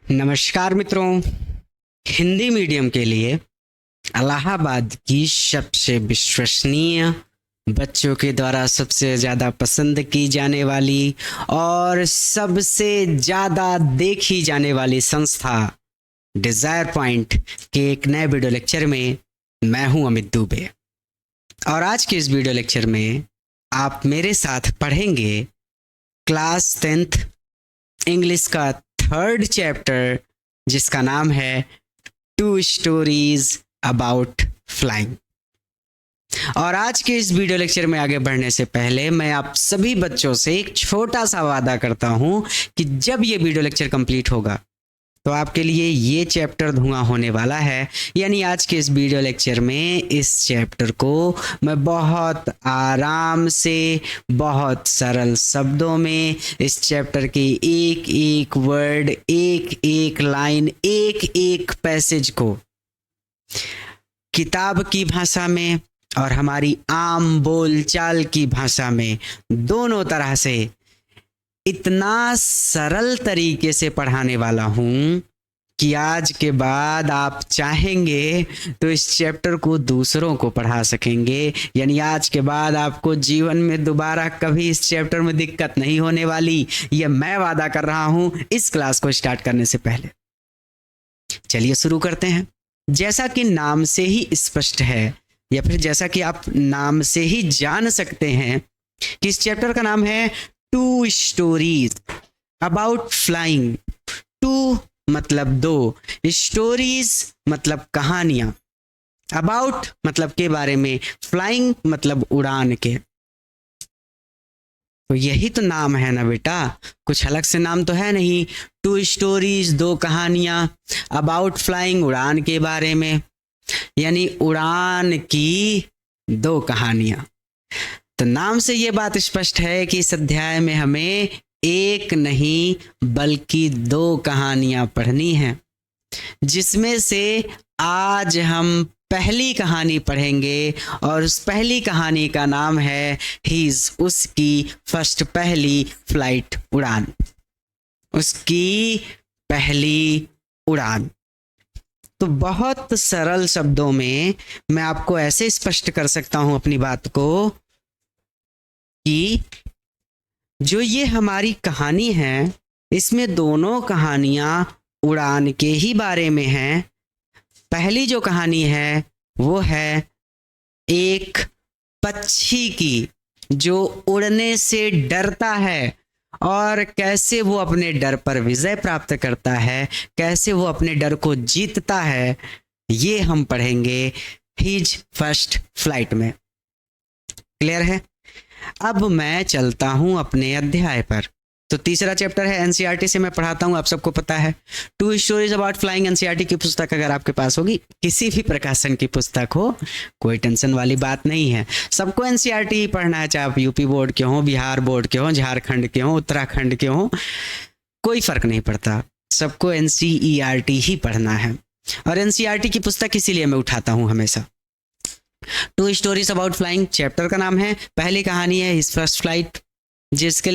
नमस्कार मित्रों। हिंदी मीडियम के लिए इलाहाबाद की सबसे विश्वसनीय, बच्चों के द्वारा सबसे ज़्यादा पसंद की जाने वाली और सबसे ज़्यादा देखी जाने वाली संस्था डिज़ायर पॉइंट के एक नए वीडियो लेक्चर में मैं हूं अमित दुबे। और आज के इस वीडियो लेक्चर में आप मेरे साथ पढ़ेंगे क्लास 10th इंग्लिश का थर्ड चैप्टर, जिसका नाम है टू स्टोरीज अबाउट फ्लाइंग। और आज के इस वीडियो लेक्चर में आगे बढ़ने से पहले मैं आप सभी बच्चों से एक छोटा सा वादा करता हूं कि जब ये वीडियो लेक्चर कंप्लीट होगा तो आपके लिए ये चैप्टर धुआं होने वाला है। यानी आज के इस वीडियो लेक्चर में इस चैप्टर को मैं बहुत आराम से, बहुत सरल शब्दों में इस चैप्टर की एक एक वर्ड, एक एक लाइन, एक एक पैसेज को किताब की भाषा में और हमारी आम बोलचाल की भाषा में, दोनों तरह से इतना सरल तरीके से पढ़ाने वाला हूं कि आज के बाद आप चाहेंगे तो इस चैप्टर को दूसरों को पढ़ा सकेंगे। यानी आज के बाद आपको जीवन में दोबारा कभी इस चैप्टर में दिक्कत नहीं होने वाली, ये मैं वादा कर रहा हूं इस क्लास को स्टार्ट करने से पहले। चलिए शुरू करते हैं। जैसा कि नाम से ही स्पष्ट है, या फिर जैसा कि आप नाम से ही जान सकते हैं कि इस चैप्टर का नाम है two stories about flying. Two मतलब दो, स्टोरीज मतलब कहानियां, अबाउट मतलब के बारे में, फ्लाइंग मतलब उड़ान के। तो यही तो नाम है ना बेटा, कुछ अलग से नाम तो है नहीं। टू स्टोरीज, दो कहानियां, अबाउट फ्लाइंग उड़ान के बारे में, यानी उड़ान की दो कहानियां। तो नाम से ये बात स्पष्ट है कि इस अध्याय में हमें एक नहीं बल्कि दो कहानियां पढ़नी हैं, जिसमें से आज हम पहली कहानी पढ़ेंगे। और उस पहली कहानी का नाम है हीज, उसकी फर्स्ट, पहली फ्लाइट, उड़ान, उसकी पहली उड़ान। तो बहुत सरल शब्दों में मैं आपको ऐसे स्पष्ट कर सकता हूं अपनी बात को कि जो ये हमारी कहानी है, इसमें दोनों कहानियां उड़ान के ही बारे में हैं। पहली जो कहानी है वो है एक पक्षी की, जो उड़ने से डरता है और कैसे वो अपने डर पर विजय प्राप्त करता है, कैसे वो अपने डर को जीतता है, ये हम पढ़ेंगे हिज फर्स्ट फ्लाइट में। क्लियर है? अब मैं चलता हूं अपने अध्याय पर। तो तीसरा चैप्टर है एनसीईआरटी से मैं पढ़ाता हूं, आप सबको पता है। Two stories about flying, NCERT की पुस्तक अगर आपके पास होगी, किसी भी प्रकाशन की पुस्तक हो, कोई टेंशन वाली बात नहीं है। सबको एनसीईआरटी ही पढ़ना है, चाहे आप यूपी बोर्ड के हो, बिहार बोर्ड के हो, झारखंड के हो, उत्तराखंड के हो, कोई फर्क नहीं पड़ता, सबको एनसीईआरटी ही पढ़ना है। और एनसीईआरटी की पुस्तक इसीलिए मैं उठाता हूं हमेशा। Two stories about flying chapter का नाम है, पहली कहानी है हिज फर्स्ट फ्लाइट, जिसके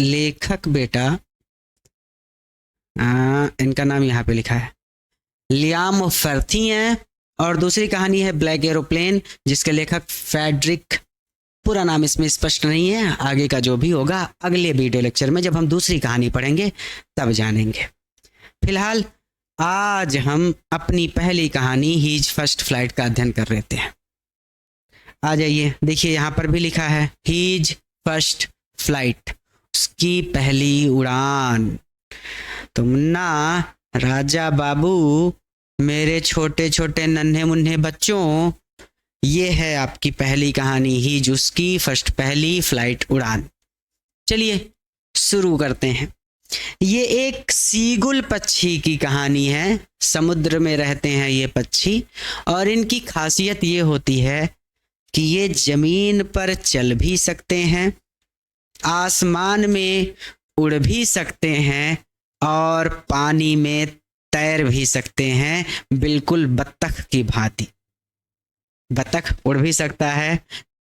लेखक बेटा, इनका नाम यहाँ पे लिखा है, लियाम फर्थी हैं। और दूसरी कहानी है ब्लैक एरोप्लेन, जिसके लेखक फ्रेडरिक, पूरा नाम इसमें स्पष्ट नहीं है, आगे का जो भी होगा अगले वीडियो लेक्चर में जब हम दूसरी कहानी पढ़ेंगे तब जानेंगे। फिलहाल आज हम अपनी पहली कहानी हीज फर्स्ट फ्लाइट का अध्ययन कर लेते हैं। आ जाइए, देखिए यहाँ पर भी लिखा है हीज फर्स्ट फ्लाइट, उसकी पहली उड़ान। तो मुन्ना, राजा बाबू, मेरे छोटे छोटे नन्हे मुन्ने बच्चों, ये है आपकी पहली कहानी हीज, उसकी फर्स्ट, पहली फ्लाइट, उड़ान। चलिए शुरू करते हैं। ये एक सीगुल पक्षी की कहानी है। समुद्र में रहते हैं ये पक्षी, और इनकी खासियत ये होती है कि ये जमीन पर चल भी सकते हैं, आसमान में उड़ भी सकते हैं, और पानी में तैर भी सकते हैं, बिल्कुल बत्तख की भांति। बत्तख उड़ भी सकता है,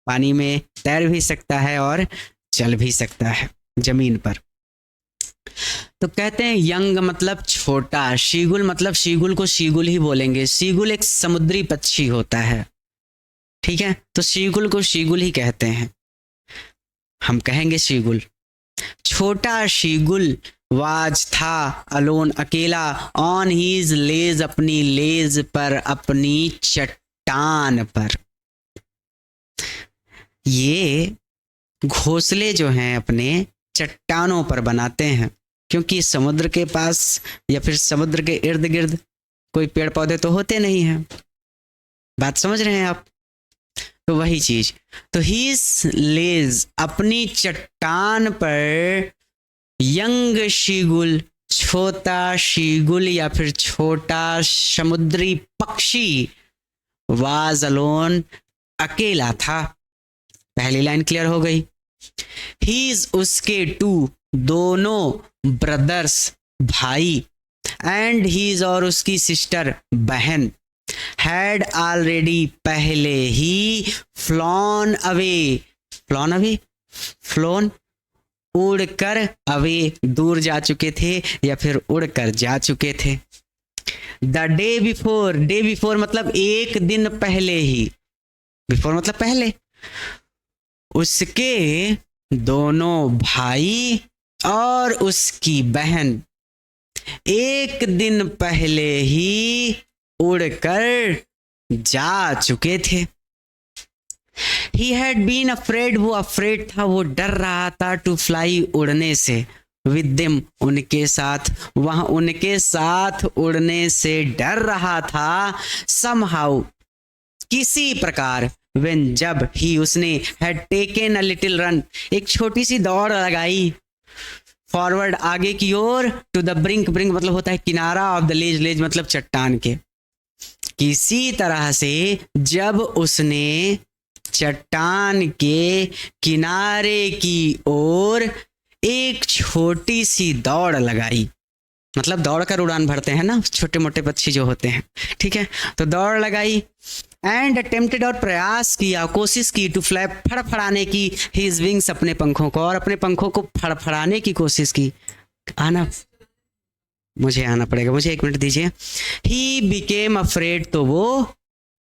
पानी में तैर भी सकता है और चल भी सकता है जमीन पर। तो कहते हैं यंग मतलब छोटा, शीगुल मतलब शीगुल को शीगुल ही बोलेंगे। शीगुल एक समुद्री पक्षी होता है, ठीक है, तो शीगुल को शीगुल ही कहते हैं, हम कहेंगे शीगुल। छोटा शीगुल वाज था अलोन अकेला, ऑन हीज लेज अपनी लेज पर, अपनी चट्टान पर। ये घोंसले जो हैं अपने चट्टानों पर बनाते हैं, क्योंकि समुद्र के पास या फिर समुद्र के इर्द गिर्द कोई पेड़ पौधे तो होते नहीं हैं। बात समझ रहे हैं आप? तो वही चीज, तो हीज लेज अपनी चट्टान पर, यंग शीगुल छोटा शीगुल या फिर छोटा समुद्री पक्षी, वाज अलोन अकेला था। पहली लाइन क्लियर हो गई। हीज उसके, टू दोनों, ब्रदर्स भाई, एंड हीज और उसकी सिस्टर बहन, हैड ऑलरेडी पहले ही, flown away, flown away, flown उड़कर, अवे दूर जा चुके थे या फिर उड़कर जा चुके थे। The day before, day before मतलब एक दिन पहले ही, बिफोर मतलब पहले, उसके दोनों भाई और उसकी बहन एक दिन पहले ही उड़कर जा चुके थे। He had been afraid, वो अफ्रेड था, वो डर रहा था, टू फ्लाई उड़ने से, विद देम उनके साथ, वहां उनके साथ उड़ने से डर रहा था, somehow किसी प्रकार, when जब, ही उसने, had taken a little run एक छोटी सी दौड़ लगाई, फॉरवर्ड आगे की ओर, टू द ब्रिंक, ब्रिंक मतलब होता है किनारा, ऑफ द लेज, लेज मतलब चट्टान के, किसी तरह से जब उसने चट्टान के किनारे की ओर एक छोटी सी दौड़ लगाई, मतलब दौड़ कर उड़ान भरते हैं ना छोटे मोटे पक्षी जो होते हैं, ठीक है, तो दौड़ लगाई, एंड अटेम्प्टेड और प्रयास किया, कोशिश की, टू फ्लैप फड़फड़ाने की, हिज विंग्स अपने पंखों को, और अपने पंखों को फड़फड़ाने की कोशिश की। मुझे आना पड़ेगा, मुझे एक मिनट दीजिए। ही बिकेम अफ्रेड, तो वो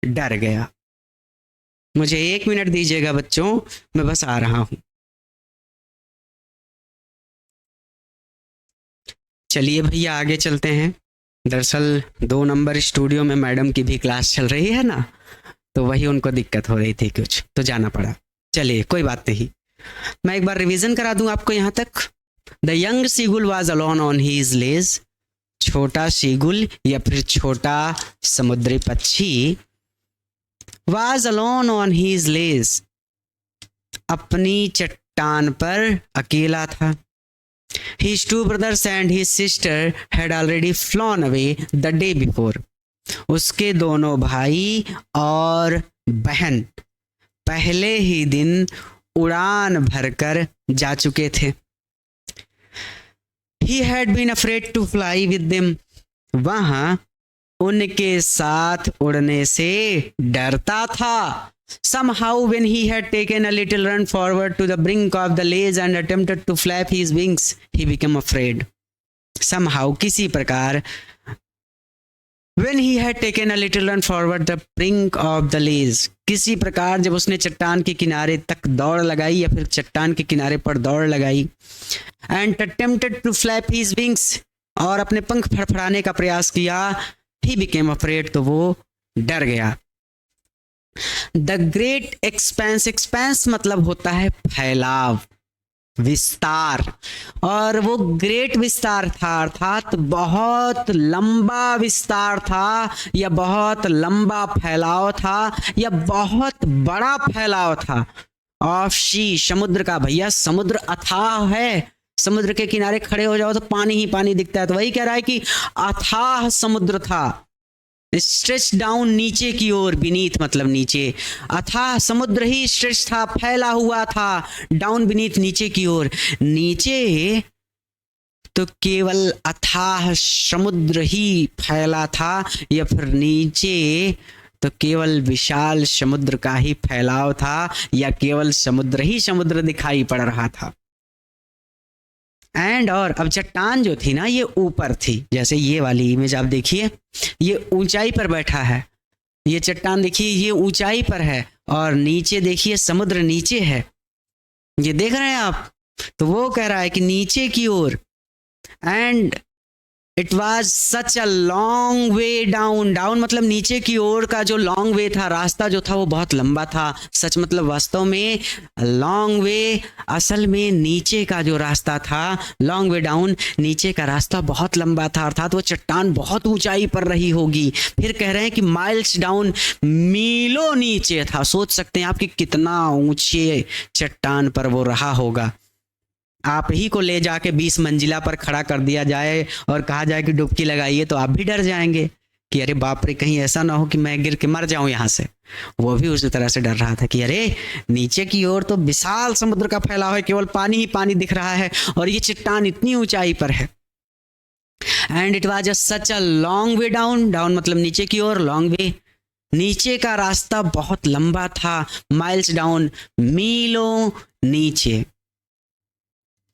डर गया। मुझे एक मिनट दीजिएगा बच्चों, मैं बस आ रहा हूं। चलिए भैया आगे चलते हैं। दरअसल 2 नंबर स्टूडियो में मैडम की भी क्लास चल रही है ना, तो वही उनको दिक्कत हो रही थी कुछ, तो जाना पड़ा। चलिए कोई बात नहीं, मैं एक बार रिवीजन करा दूं आपको यहाँ तक। The young seagull was alone on his ledge, छोटा सीगुल या फिर छोटा समुद्री पक्षी, was alone on his ledge अपनी चट्टान पर अकेला था। His 2 brothers and his sister had already flown away the day before. उसके दोनों भाई और बहन पहले ही दिन उड़ान भरकर जा चुके थे। He had been afraid to fly with them. वहां उनके साथ उड़ने से डरता था। Somehow when he had taken a little run forward to the brink of the ledge and attempted to flap his wings, he became afraid. Somehow किसी प्रकार, when he had taken a little run forward the brink of the ledge, किसी प्रकार जब उसने चट्टान के किनारे तक दौड़ लगाई या फिर चट्टान के किनारे पर दौड़ लगाई, and attempted to flap his wings, और अपने पंख फड़फड़ाने का प्रयास किया, he became afraid, तो वो डर गया। द ग्रेट एक्सपेंस, एक्सपेंस मतलब होता है फैलाव, विस्तार, और वो ग्रेट विस्तार था, अर्थात बहुत लंबा विस्तार था, या बहुत लंबा फैलाव था, या बहुत बड़ा फैलाव था। ऑफ सी, समुद्र का, भैया समुद्र अथाह है, समुद्र के किनारे खड़े हो जाओ तो पानी ही पानी दिखता है, तो वही कह रहा है कि अथाह समुद्र था। स्ट्रेच डाउन, नीचे की ओर, बीनीथ मतलब नीचे, अथाह समुद्र ही स्ट्रेच था, फैला हुआ था, डाउन बीनीथ नीचे की ओर, नीचे तो केवल अथाह समुद्र ही फैला था, या फिर नीचे तो केवल विशाल समुद्र का ही फैलाव था, या केवल समुद्र ही समुद्र दिखाई पड़ रहा था। एंड और अब चट्टान जो थी ना ये ऊपर थी, जैसे ये वाली इमेज आप देखिए, ये ऊंचाई पर बैठा है, ये चट्टान देखिए ये ऊंचाई पर है, और नीचे देखिए समुद्र नीचे है, ये देख रहे हैं आप। तो वो कह रहा है कि नीचे की ओर, and it was such a long way down, down मतलब नीचे की ओर का जो लॉन्ग वे था, रास्ता जो था वो बहुत लंबा था। सच मतलब वास्तव में, लॉन्ग वे असल में नीचे का जो रास्ता था, लॉन्ग वे डाउन, नीचे का रास्ता बहुत लंबा था, अर्थात वो चट्टान बहुत ऊंचाई पर रही होगी। फिर कह रहे हैं कि माइल्स डाउन, मीलों नीचे था। सोच सकते हैं आप कि कितना ऊंचे चट्टान पर वो रहा होगा। आप ही को ले जाके 20 मंजिला पर खड़ा कर दिया जाए और कहा जाए कि डुबकी लगाइए, तो आप भी डर जाएंगे कि अरे बाप रे, कहीं ऐसा ना हो कि मैं गिर के मर जाऊं यहाँ से। वो भी उसी तरह से डर रहा था कि अरे नीचे की ओर तो विशाल समुद्र का फैलाव है, केवल पानी ही पानी दिख रहा है, और ये चट्टान इतनी ऊंचाई पर है। And it was such a long way down, down मतलब नीचे की ओर, लॉन्ग वे, नीचे का रास्ता बहुत लंबा था, माइल्स डाउन, मीलों नीचे।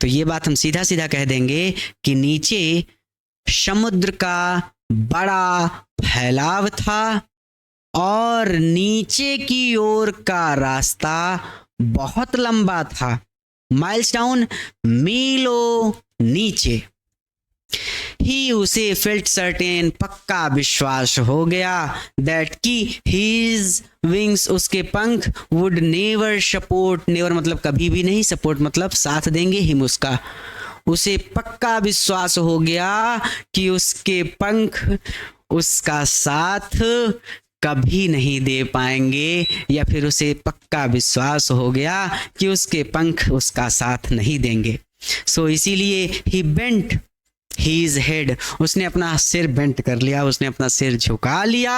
तो ये बात हम सीधा सीधा कह देंगे कि नीचे समुद्र का बड़ा फैलाव था, और नीचे की ओर का रास्ता बहुत लंबा था, माइल्स डाउन, मीलों नीचे। ही उसे फेल्ट सर्टेन, पक्का विश्वास हो गया, दैट की हीज विंग्स, उसके पंख, वुड नेवर सपोर्ट, नेवर मतलब कभी भी नहीं, सपोर्ट मतलब साथ देंगे, हिम उसका, उसे पक्का विश्वास हो गया कि उसके पंख उसका साथ कभी नहीं दे पाएंगे, या फिर उसे पक्का विश्वास हो गया कि उसके पंख उसका साथ नहीं देंगे। सो इसीलिए ही बेंट हीज हेड, उसने अपना सिर बेंट कर लिया, उसने अपना सिर झुका लिया,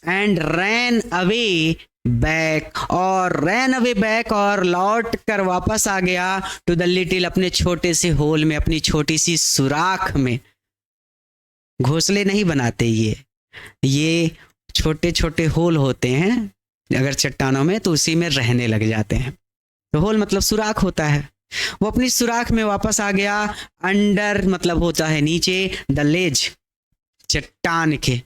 एंड रैन अवे बैक, और रैन अवे बैक, और लौट कर वापस आ गया, टू द लिटिल, अपने छोटे से होल में, अपनी छोटी सी सुराख में। घोंसले नहीं बनाते ये छोटे छोटे होल होते हैं अगर चट्टानों में, तो उसी में रहने लग जाते हैं। तो होल मतलब सुराख होता है। वो अपनी सुराख में वापस आ गया, अंडर मतलब होता है नीचे, द लेज चट्टान के,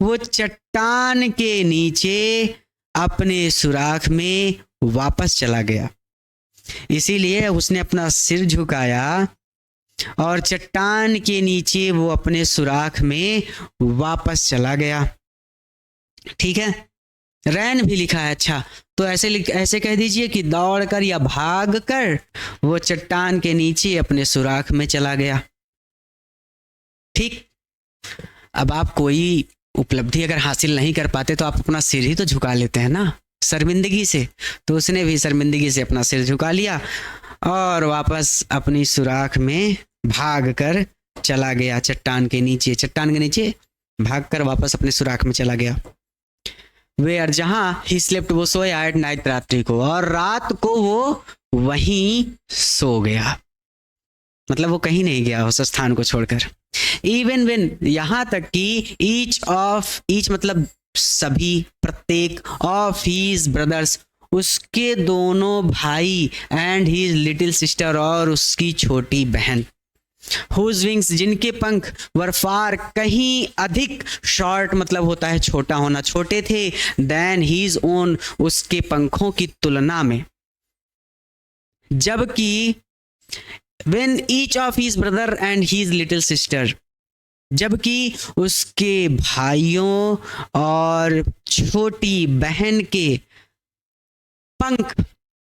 वो चट्टान के नीचे अपने सुराख में वापस चला गया। इसीलिए उसने अपना सिर झुकाया और चट्टान के नीचे वो अपने सुराख में वापस चला गया। ठीक है, रैन भी लिखा है। अच्छा, तो ऐसे कह दीजिए कि दौड़कर या भागकर वो चट्टान के नीचे अपने सुराख में चला गया। ठीक, अब आप कोई उपलब्धि अगर हासिल नहीं कर पाते तो आप अपना सिर ही तो झुका लेते हैं ना, शर्मिंदगी से। तो उसने भी शर्मिंदगी से अपना सिर झुका लिया और वापस अपनी सुराख में भागकर चला गया, चट्टान के नीचे भागकर वापस अपने सुराख में चला गया। वेयर, जहां ही स्लेप्ट, वो सोया एट नाइट, रात्रि को, और रात को वो वहीं सो गया, मतलब वो कहीं नहीं गया उस स्थान को छोड़कर। इवन वेन, यहां तक कि ईच मतलब सभी, प्रत्येक, ऑफ हीज ब्रदर्स, उसके दोनों भाई, एंड हीज लिटिल सिस्टर, और उसकी छोटी बहन, हुज विंग्स, जिनके पंख, वर फार, कहीं अधिक, शॉर्ट मतलब होता है छोटा होना, छोटे थे, देन हीज ओन, उसके पंखों की तुलना में। जबकि when each of his brother and his little sister, जबकि उसके भाइयों और छोटी बहन के पंख,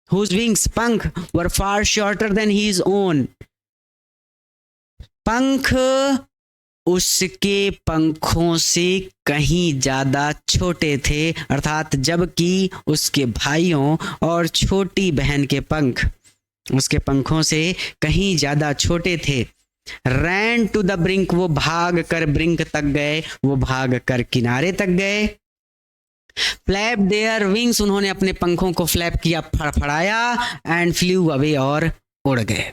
whose wings, पंख, were far shorter than his own, पंख उसके पंखों से कहीं ज्यादा छोटे थे, अर्थात जबकि उसके भाइयों और छोटी बहन के पंख उसके पंखों से कहीं ज्यादा छोटे थे। रैन टू द ब्रिंक, वो भाग कर ब्रिंक तक गए, वो भाग कर किनारे तक गए। फ्लैप देयर विंग्स, उन्होंने अपने पंखों को फ्लैप किया, फड़फड़ाया, एंड फ्लू अवे, और उड़ गए।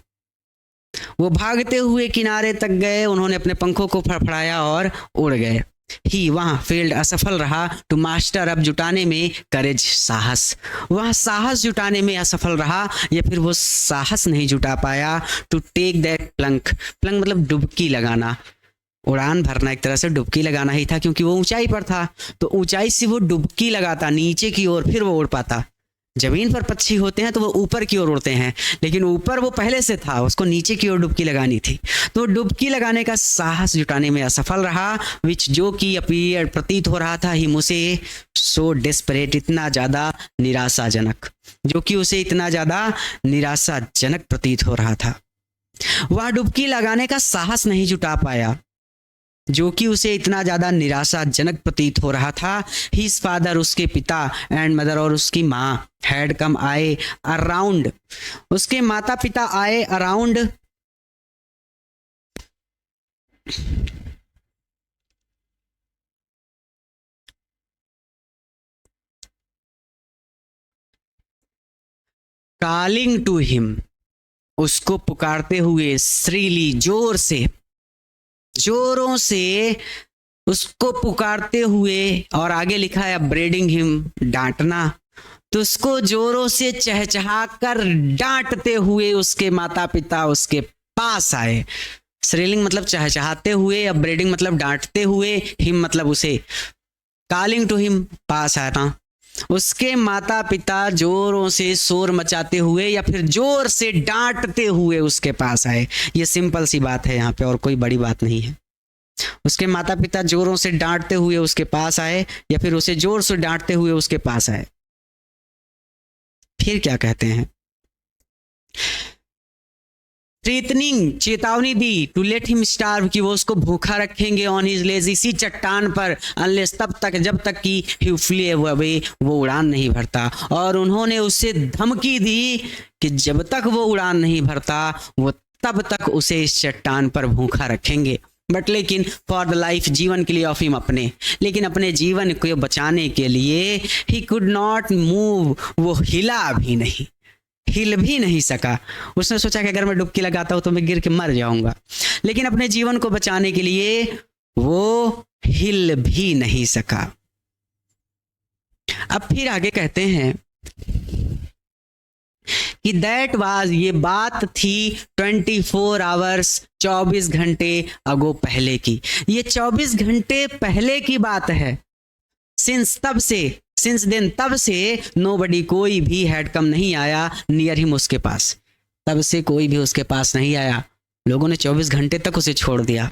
वो भागते हुए किनारे तक गए, उन्होंने अपने पंखों को फड़फड़ाया और उड़ गए। ही वहाँ फेल्ड असफल रहा, टू मास्टर अब जुटाने में करेज साहस, वह साहस जुटाने में असफल रहा या फिर वो साहस नहीं जुटा पाया, to take that plunge, plunge मतलब डुबकी लगाना, उड़ान भरना एक तरह से डुबकी लगाना ही था क्योंकि वो ऊंचाई पर था, तो ऊंचाई से वो डुबकी लगाता नीचे की ओर, फिर वो उड़ पाता। जमीन पर पक्षी होते हैं तो वो ऊपर की ओर उड़ते हैं, लेकिन ऊपर वो पहले से था, उसको नीचे की ओर डुबकी लगानी थी, तो डुबकी लगाने का साहस जुटाने में असफल रहा, विच जो कि अपीयर प्रतीत हो रहा था, ही मुझे सो डेस्परेट इतना ज्यादा निराशाजनक, जो कि उसे इतना ज्यादा निराशाजनक प्रतीत हो रहा था। वह डुबकी लगाने का साहस नहीं जुटा पाया जो कि उसे इतना ज्यादा निराशाजनक प्रतीत हो रहा था। हिज फादर उसके पिता एंड मदर और उसकी माँ हैड कम आए अराउंड, उसके माता पिता आए अराउंड कॉलिंग टू हिम, उसको पुकारते हुए, श्रीली जोर से, जोरों से उसको पुकारते हुए, और आगे लिखा है ब्रेडिंग हिम, डांटना, तो उसको जोरों से चहचहा कर डांटते हुए उसके माता पिता उसके पास आए। श्रीलिंग मतलब चहचहाते हुए, अब ब्रेडिंग मतलब डांटते हुए, हिम मतलब उसे, कॉलिंग टू हिम पास आना, उसके माता पिता जोरों से शोर मचाते हुए या फिर जोर से डांटते हुए उसके पास आए। ये सिंपल सी बात है, यहाँ पे और कोई बड़ी बात नहीं है। उसके माता पिता जोरों से डांटते हुए उसके पास आए या फिर उसे जोर से डांटते हुए उसके पास आए। फिर क्या कहते हैं, थ्रेटनिंग चेतावनी दी, टू लेट हिम स्टार्व कि वो उसको भूखा रखेंगे, ऑन हिज लेज इसी चट्टान पर, अनलेस तब तक जब तक कि ही फ्ली अवे वो उड़ान नहीं भरता, और उन्होंने उससे धमकी दी कि जब तक वो उड़ान नहीं भरता वो तब तक उसे इस चट्टान पर भूखा रखेंगे। बट लेकिन फॉर द लाइफ जीवन के लिए ऑफ हिम अपने, लेकिन अपने जीवन को बचाने के लिए ही कुड नॉट मूव, वो हिला भी नहीं, हिल भी नहीं सका। उसने सोचा कि अगर मैं डुबकी लगाता हूं तो मैं गिर के मर जाऊंगा, लेकिन अपने जीवन को बचाने के लिए वो हिल भी नहीं सका। अब फिर आगे कहते हैं कि दैट वाज, ये बात थी 24 आवर्स 24 घंटे अगो पहले की, ये 24 घंटे पहले की बात है। सिंस तब से, सिंस देन तब से, नोबडी कोई भी हैड कम नहीं आया, नियर हिम उसके पास, तब से कोई भी उसके पास नहीं आया, लोगों ने 24 घंटे तक उसे छोड़ दिया।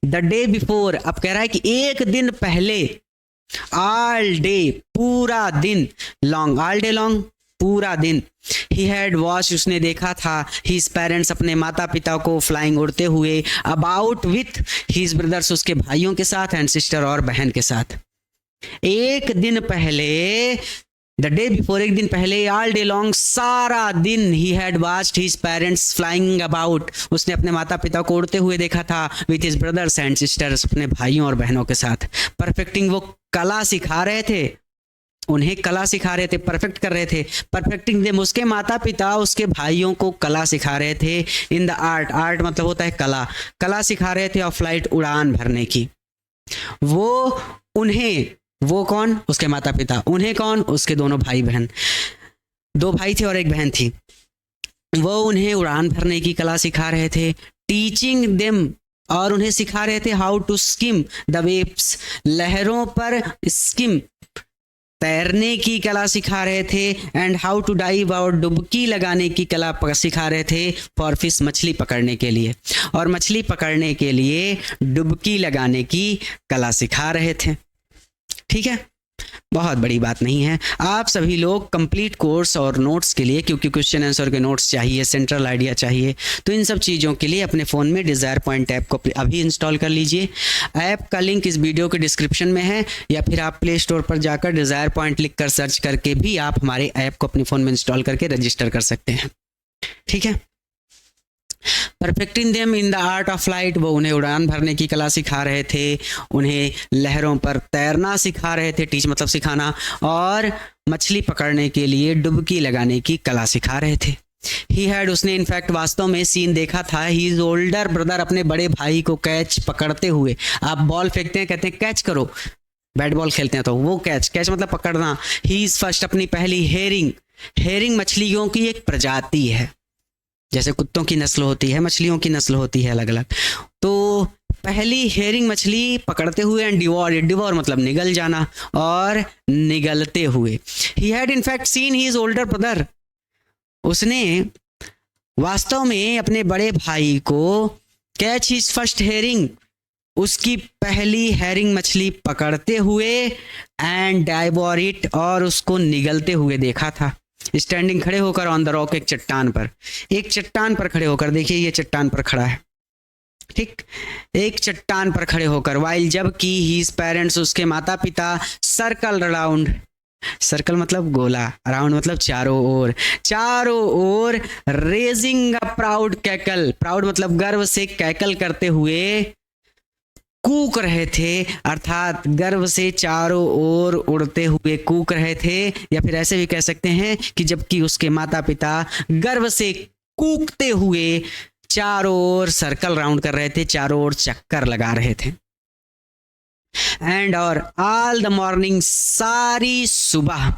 द डे बिफोर, अब कह रहा है कि एक दिन पहले, ऑल डे पूरा दिन, लॉन्ग ऑल डे लॉन्ग पूरा दिन, ही हैड वॉच उसने देखा था, हिज पेरेंट्स अपने माता पिता को फ्लाइंग उड़ते हुए, अबाउट विथ हिज ब्रदर्स उसके भाइयों के साथ, एंड सिस्टर और बहन के साथ। एक दिन पहले, द डे बिफोर एक दिन पहले, ऑल डे लॉन्ग सारा दिन, he had watched his parents flying about, उसने अपने माता पिता को उड़ते हुए देखा था, with his brothers and sisters अपने भाइयों और बहनों के साथ। परफेक्टिंग, वो कला सिखा रहे थे, उन्हें कला सिखा रहे थे, परफेक्ट कर रहे थे। परफेक्टिंग देम, उसके माता पिता उसके भाइयों को कला सिखा रहे थे। इन द आर्ट, आर्ट मतलब होता है कला, कला सिखा रहे थे ऑफ फ्लाइट, उड़ान भरने की। वो उन्हें, वो कौन, उसके माता पिता, उन्हें कौन, उसके दोनों भाई बहन, 2 भाई थे और 1 बहन थी, वो उन्हें उड़ान भरने की कला सिखा रहे थे। टीचिंग देम, और उन्हें सिखा रहे थे how to skim the waves, लहरों पर स्किम तैरने की कला सिखा रहे थे, एंड हाउ टू डाइव, और डुबकी लगाने की कला सिखा रहे थे, फॉर फिश मछली पकड़ने के लिए, और मछली पकड़ने के लिए डुबकी लगाने की कला सिखा रहे थे। ठीक है, बहुत बड़ी बात नहीं है। आप सभी लोग कंप्लीट कोर्स और नोट्स के लिए, क्योंकि क्वेश्चन आंसर के नोट्स चाहिए, सेंट्रल आइडिया चाहिए, तो इन सब चीज़ों के लिए अपने फ़ोन में डिज़ायर पॉइंट ऐप को अभी इंस्टॉल कर लीजिए। ऐप का लिंक इस वीडियो के डिस्क्रिप्शन में है, या फिर आप प्ले स्टोर पर जाकर डिज़ायर पॉइंट लिख कर सर्च करके भी आप हमारे ऐप को अपने फ़ोन में इंस्टॉल करके रजिस्टर कर सकते हैं। ठीक है, perfecting them in the art of flight, वो उन्हें उड़ान भरने की कला सिखा रहे थे, उन्हें लहरों पर तैरना सिखा रहे थे, टीच मतलब सिखाना, और मछली पकड़ने के लिए डुबकी लगाने की कला सिखा रहे थे। ही हैड, उसने इनफैक्ट वास्तव में सीन देखा था, ही इज ओल्डर ब्रदर, अपने बड़े भाई को कैच पकड़ते हुए। आप बॉल फेंकते हैं, कहते हैं कैच करो, बैट बॉल खेलते हैं तो वो कैच, कैच मतलब पकड़ना। ही इज फर्स्ट, अपनी पहली हेरिंग, हेरिंग मछलियों की एक प्रजाति है, जैसे कुत्तों की नस्ल होती है, मछलियों की नस्ल होती है अलग अलग। तो पहली हेरिंग मछली पकड़ते हुए, एंड डिवोर, डिवोर मतलब निगल जाना, और निगलते हुए। He had in fact seen his older brother, उसने वास्तव में अपने बड़े भाई को कैच हिज फर्स्ट हेरिंग, उसकी पहली हेरिंग मछली पकड़ते हुए, एंड डाइवोर इट, और उसको निगलते हुए देखा था। स्टैंडिंग, खड़े होकर, ऑन द रॉक, एक चट्टान पर, एक चट्टान पर खड़े होकर। देखिए ये चट्टान पर खड़ा है, ठीक, एक चट्टान पर खड़े होकर। वाइल, जबकि हिज पेरेंट्स, उसके माता पिता, सर्कल अराउंड, सर्कल मतलब गोला, अराउंड मतलब चारों ओर, चारों ओर, raising a proud cackle, proud मतलब गर्व से, कैकल करते हुए कूक रहे थे, अर्थात गर्व से चारों ओर उड़ते हुए कूक रहे थे। या फिर ऐसे भी कह सकते हैं कि जबकि उसके माता पिता गर्व से कूकते हुए चारों ओर सर्कल राउंड कर रहे थे, चारों ओर चक्कर लगा रहे थे। एंड, और ऑल द मॉर्निंग, सारी सुबह,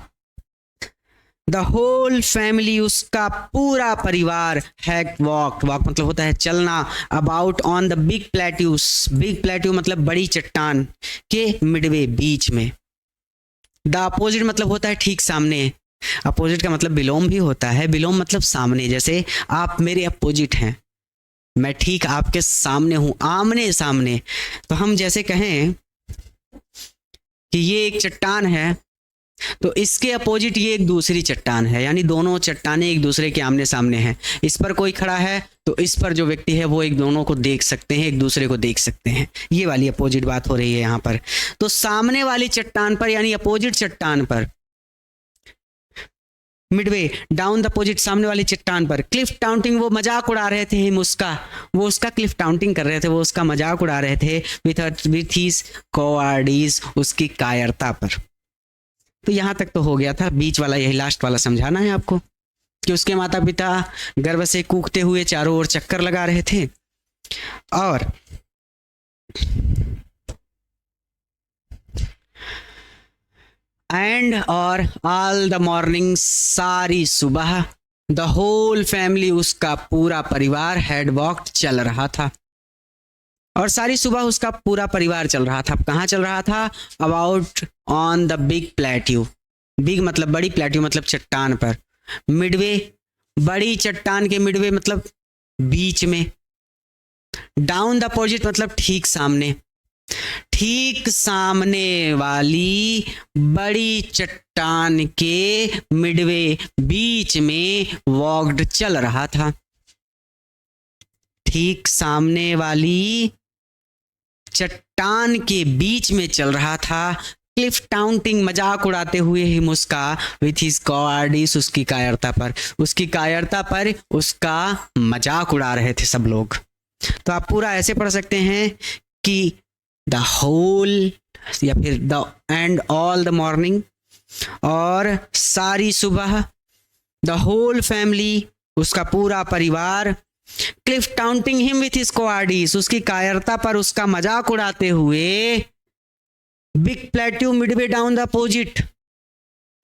द होल फैमिली, उसका पूरा परिवार, हैड वॉक, वॉक मतलब होता है चलना, about on the big plateaus, big plateau मतलब बड़ी चट्टान के मिडवे, बीच में। द अपोजिट मतलब होता है ठीक सामने, अपोजिट का मतलब बिलोम भी होता है, बिलोम मतलब सामने, जैसे आप मेरे अपोजिट हैं, मैं ठीक आपके सामने हूं, आमने सामने। तो हम जैसे कहें कि ये एक चट्टान है, तो इसके अपोजिट ये एक दूसरी चट्टान है, यानी दोनों चट्टानें एक दूसरे के आमने सामने हैं। इस पर कोई खड़ा है तो इस पर जो व्यक्ति है वो एक दोनों को देख सकते हैं, एक दूसरे को देख सकते हैं। ये वाली अपोजिट बात हो रही है यहाँ पर। तो सामने वाली चट्टान पर, यानी अपोजिट चट्टान पर, मिडवे, डाउन द अपोजिट, सामने वाली चट्टान पर, क्लिफ टाउंटिंग, वो मजाक उड़ा रहे थे, हिम, उसका, वो उसका क्लिफ टाउंटिंग कर रहे थे, वो उसका मजाक उड़ा रहे थे, विथ हिज कोवार्डिस, उसकी कायरता पर। तो यहां तक तो हो गया था, बीच वाला यही लास्ट वाला समझाना है आपको कि उसके माता पिता गर्व से कूकते हुए चारों ओर चक्कर लगा रहे थे, और एंड, और ऑल द मॉर्निंग, सारी सुबह, द होल फैमिली, उसका पूरा परिवार, हैड वॉक्ड, चल रहा था, और सारी सुबह उसका पूरा परिवार चल रहा था। कहाँ चल रहा था? About on the big plateau, big मतलब बड़ी, प्लेट्यू मतलब चट्टान पर, मिडवे, बड़ी चट्टान के मिडवे मतलब बीच में, डाउन द अपोजिट मतलब ठीक सामने, ठीक सामने वाली बड़ी चट्टान के मिडवे, बीच में, वॉक्ड, चल रहा था, ठीक सामने वाली चट्टान के बीच में चल रहा था। क्लिफ टाउंटिंग, मजाक उड़ाते हुए ही मुस्का, विथ हिज कॉवार्डिस, उसकी कायरता पर, उसकी कायरता पर उसका मजाक उड़ा रहे थे सब लोग। तो आप पूरा ऐसे पढ़ सकते हैं कि द होल, या फिर the and all the morning, और सारी सुबह, द होल फैमिली, उसका पूरा परिवार, cliff taunting him with his cowardice, उसकी कायरता पर उसका मजाक उड़ाते हुए, big plateau midway down the opposite,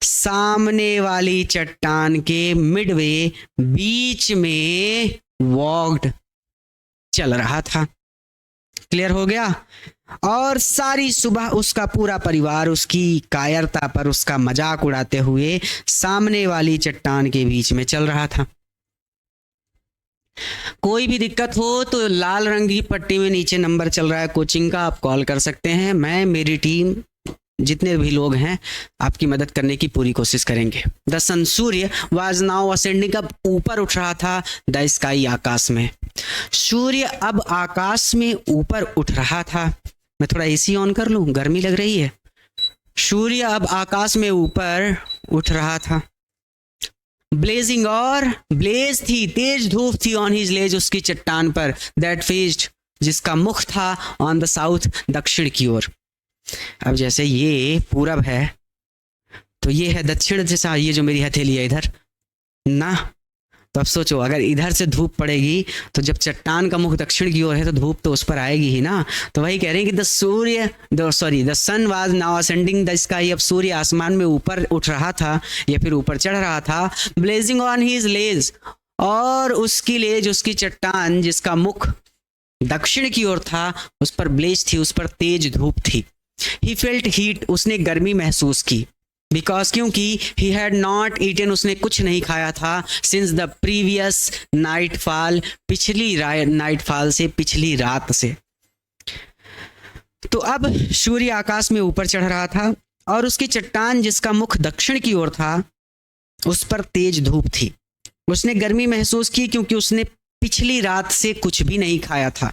सामने वाली चट्टान के मिडवे, बीच में, वॉक्ड, चल रहा था। क्लियर हो गया? और सारी सुबह उसका पूरा परिवार उसकी कायरता पर उसका मजाक उड़ाते हुए सामने वाली चट्टान के बीच में चल रहा था। कोई भी दिक्कत हो तो लाल रंग की पट्टी में नीचे नंबर चल रहा है कोचिंग का, आप कॉल कर सकते हैं। मैं, मेरी टीम, जितने भी लोग हैं, आपकी मदद करने की पूरी कोशिश करेंगे। द सन, सूर्य, वाज नाउ असेंडिंग, अब ऊपर उठ रहा था, द स्काई, आकाश में। सूर्य अब आकाश में ऊपर उठ रहा था। मैं थोड़ा एसी ऑन कर लूं, गर्मी लग रही है। सूर्य अब आकाश में ऊपर उठ रहा था। ब्लेजिंग, और ब्लेज थी, तेज धूप थी, ऑन हिज लेज, उसकी चट्टान पर, दैट फेस्ड, जिसका मुख था, ऑन द साउथ, दक्षिण की ओर। अब जैसे ये पूरब है तो ये है दक्षिण दिशा, ये जो मेरी हथेली है इधर ना, तो अब सोचो, अगर इधर से धूप पड़ेगी तो जब चट्टान का मुख दक्षिण की ओर है तो धूप तो उस पर आएगी ही ना। तो वही कह रहे हैं कि the sun was now ascending the sky, अब सूर्य आसमान में ऊपर उठ रहा था या फिर ऊपर चढ़ रहा था। ब्लेजिंग ऑन हिज लेज, और उसकी लेज, उसकी चट्टान जिसका मुख दक्षिण की ओर था, उस पर ब्लेज थी, उस पर तेज धूप थी। ही फेल्ट हीट, उसने गर्मी महसूस की। बिकॉज, क्योंकि ही हैड नॉट ईटन, उसने कुछ नहीं खाया था। Since the previous night fall, पिछली नाइट फॉल से, पिछली रात से। तो अब सूर्य आकाश में ऊपर चढ़ रहा था और उसकी चट्टान जिसका मुख दक्षिण की ओर था, उस पर तेज धूप थी। उसने गर्मी महसूस की क्योंकि उसने पिछली रात से कुछ भी नहीं खाया था।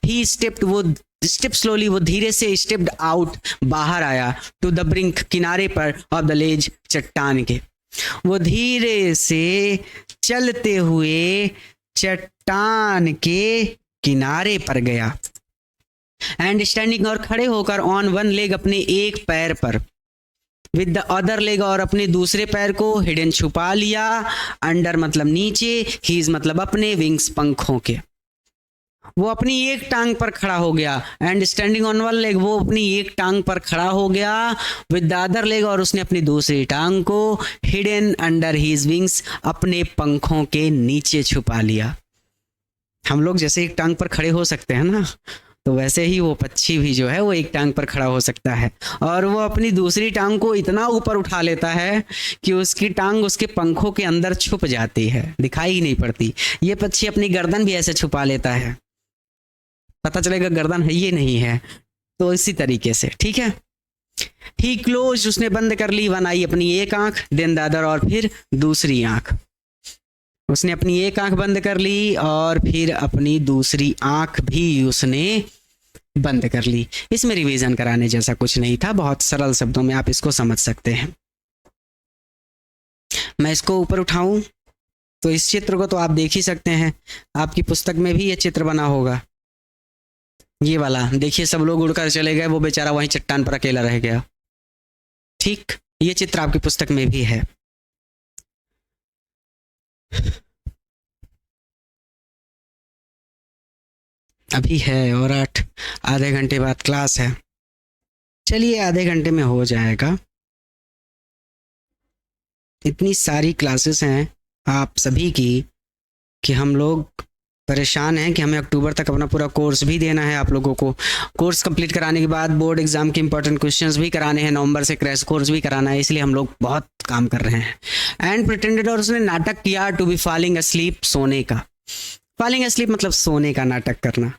ही स्टेप्ड, वो स्टेप स्लोली, वो धीरे से स्टेप्ड आउट, बाहर आया। टू द ब्रिंक, किनारे पर, ऑफ द लेज, चट्टान के। वो धीरे से चलते हुए चट्टान के किनारे पर गया। एंड स्टैंडिंग, और खड़े होकर, ऑन वन लेग, अपने एक पैर पर, विद द अदर लेग, और अपने दूसरे पैर को, हिडन, छुपा लिया। अंडर मतलब नीचे, हीज मतलब अपने, विंग्स पंखों के। वो अपनी एक टांग पर खड़ा हो गया। And standing on one leg, वो अपनी एक टांग पर खड़ा हो गया। विद द अदर लेग, और उसने अपनी दूसरी टांग को, हिडन अंडर हिज विंग्स, अपने पंखों के नीचे छुपा लिया। हम लोग जैसे एक टांग पर खड़े हो सकते हैं ना, तो वैसे ही वो पक्षी भी जो है वो एक टांग पर खड़ा हो सकता है। और वो अपनी दूसरी टांग को इतना ऊपर उठा लेता है कि उसकी टांग उसके पंखों के अंदर छुप जाती है, दिखाई ही नहीं पड़ती। ये पक्षी अपनी गर्दन भी ऐसे छुपा लेता है, पता चलेगा गर्दन है ये नहीं है। तो इसी तरीके से, ठीक है। ही क्लोज, उसने बंद कर ली, वन आई, अपनी एक आंख, देन द अदर, और फिर दूसरी आंख। उसने अपनी एक आंख बंद कर ली और फिर अपनी दूसरी आंख भी उसने बंद कर ली। इसमें रिवीजन कराने जैसा कुछ नहीं था, बहुत सरल शब्दों में आप इसको समझ सकते हैं। मैं इसको ऊपर उठाऊं तो इस चित्र को तो आप देख ही सकते हैं, आपकी पुस्तक में भी ये चित्र बना होगा। ये वाला देखिए, सब लोग उड़कर चले गए, वो बेचारा वहीं चट्टान पर अकेला रह गया। ठीक, ये चित्र आपकी पुस्तक में भी है। अभी है और आधे घंटे बाद क्लास है। चलिए, आधे घंटे में हो जाएगा। इतनी सारी क्लासेस हैं आप सभी की कि हम लोग परेशान हैं कि हमें अक्टूबर तक अपना पूरा कोर्स भी देना है आप लोगों को। कोर्स कंप्लीट कराने के बाद बोर्ड एग्जाम के इंपॉर्टेंट क्वेश्चंस भी कराने हैं, नवंबर से क्रैश कोर्स भी कराना है, इसलिए हम लोग बहुत काम कर रहे हैं। एंड प्रिटेंडेड, और उसने नाटक किया, टू बी फॉलिंग अस्लीप, सोने का। फॉलिंग अस्लीप मतलब सोने का नाटक करना।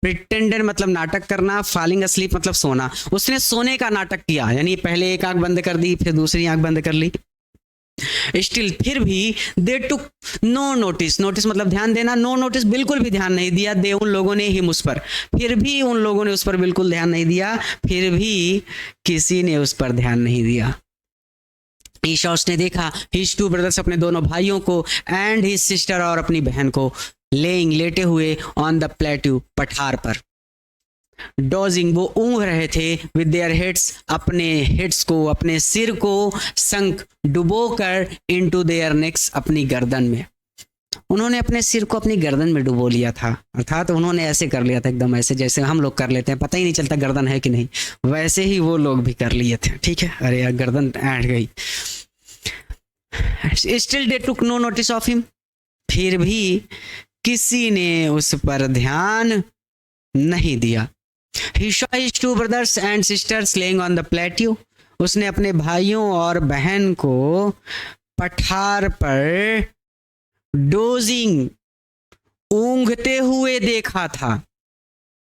प्रिटेंडेड मतलब नाटक करना, फॉलिंग अस्लीप मतलब सोना। उसने सोने का नाटक किया, यानी पहले एक आंख बंद कर दी, फिर दूसरी आंख बंद कर ली। स्टिल, फिर भी, दे टुक नो नोटिस, नोटिस मतलब ध्यान देना, नो नोटिस बिल्कुल भी ध्यान नहीं दिया। दे, उन लोगों ने, ही, उस पर, फिर भी उन लोगों ने उस पर बिल्कुल ध्यान नहीं दिया, फिर भी किसी ने उस पर ध्यान नहीं दिया। ईशा, उसने देखा, हिज टू ब्रदर्स, अपने दोनों भाइयों को, एंड हिज सिस्टर, और अपनी बहन को, लेइंग, लेटे हुए, ऑन द प्लेट्यू, पठार पर। डोजिंग, वो ऊँघ रहे थे, विद देयर हेड्स, अपने हेड्स को, अपने सिर को, संक, डुबो कर, इनटू देयर नेक्स, अपनी गर्दन में। उन्होंने अपने सिर को अपनी गर्दन में डुबो लिया था, अर्थात उन्होंने ऐसे कर लिया था, एकदम ऐसे जैसे हम लोग कर लेते हैं, पता ही नहीं चलता गर्दन है कि नहीं, वैसे ही वो लोग भी कर लिए थे। ठीक है, अरे यार गर्दन ऐंठ गई। Still they took no notice of him, फिर भी किसी ने उस पर ध्यान नहीं दिया। He saw his two brothers and sisters laying on the plateau. उसने अपने भाइयों और बहन को पठार पर डोजिंग, ऊंघते हुए देखा था।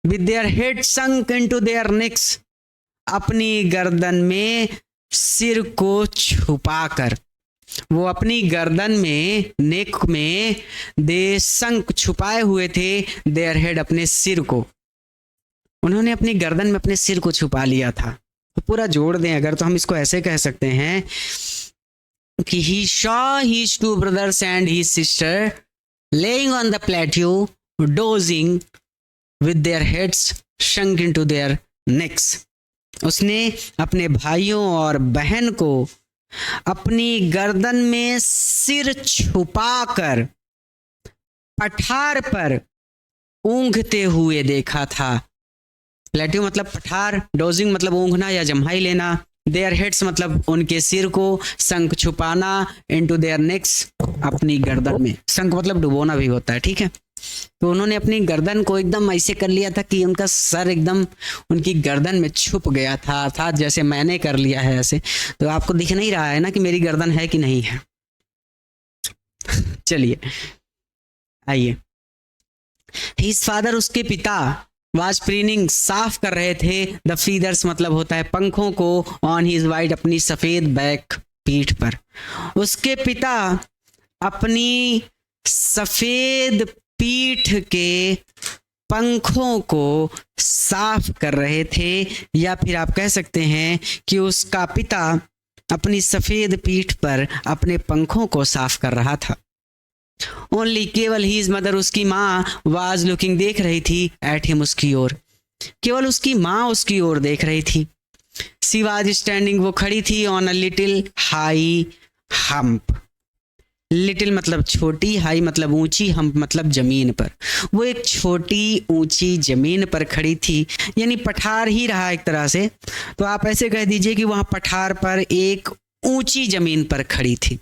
With their heads sunk into their necks, अपनी गर्दन में सिर को छुपाकर। वो अपनी गर्दन में, नेक में, दे संक, छुपाए हुए थे, देयर हेड, अपने सिर को। उन्होंने अपनी गर्दन में अपने सिर को छुपा लिया था। तो पूरा जोड़ दें अगर, तो हम इसको ऐसे कह सकते हैं कि he saw his two brothers and his sister laying on the plateau, dozing with their heads sunk into their necks. उसने अपने भाइयों और बहन को अपनी गर्दन में सिर छुपाकर पठार पर ऊँघते हुए देखा था। प्लेट्यू मतलब पठार, डोजिंग मतलब ऊँघना या जम्हाई लेना, देयर हेड्स मतलब उनके सिर को, संक छुपाना, इनटू देयर नेक्स अपनी गर्दन में, संक मतलब डुबोना भी होता है, ठीक है। तो उन्होंने अपनी गर्दन को एकदम ऐसे कर लिया था कि उनका सर एकदम उनकी गर्दन में छुप गया था, अर्थात जैसे मैंने कर लिया है ऐसे। तो आपको दिख नहीं रहा है ना कि मेरी गर्दन है कि नहीं है। चलिए आइए। हिज फादर उसके पिता वाज प्रीनिंग साफ कर रहे थे द फीदर्स मतलब होता है पंखों को, ऑन हिज वाइड अपनी सफेद बैक पीठ पर। उसके पिता अपनी सफेद पीठ के पंखों को साफ कर रहे थे, या फिर आप कह सकते हैं कि उसका पिता अपनी सफेद पीठ पर अपने पंखों को साफ कर रहा था। ओनली केवल हीज मदर उसकी माँ वाज लुकिंग देख रही थी एट हिम उसकी ओर, केवल उसकी माँ उसकी ओर देख रही थी। सी वाज स्टैंडिंग वो खड़ी थी on a little high hump, little मतलब छोटी, हाई मतलब ऊंची, हम्प मतलब जमीन पर। वो एक छोटी ऊंची जमीन पर खड़ी थी, यानी पठार ही रहा एक तरह से। तो आप ऐसे कह दीजिए कि वहां पठार पर एक ऊंची जमीन पर खड़ी थी।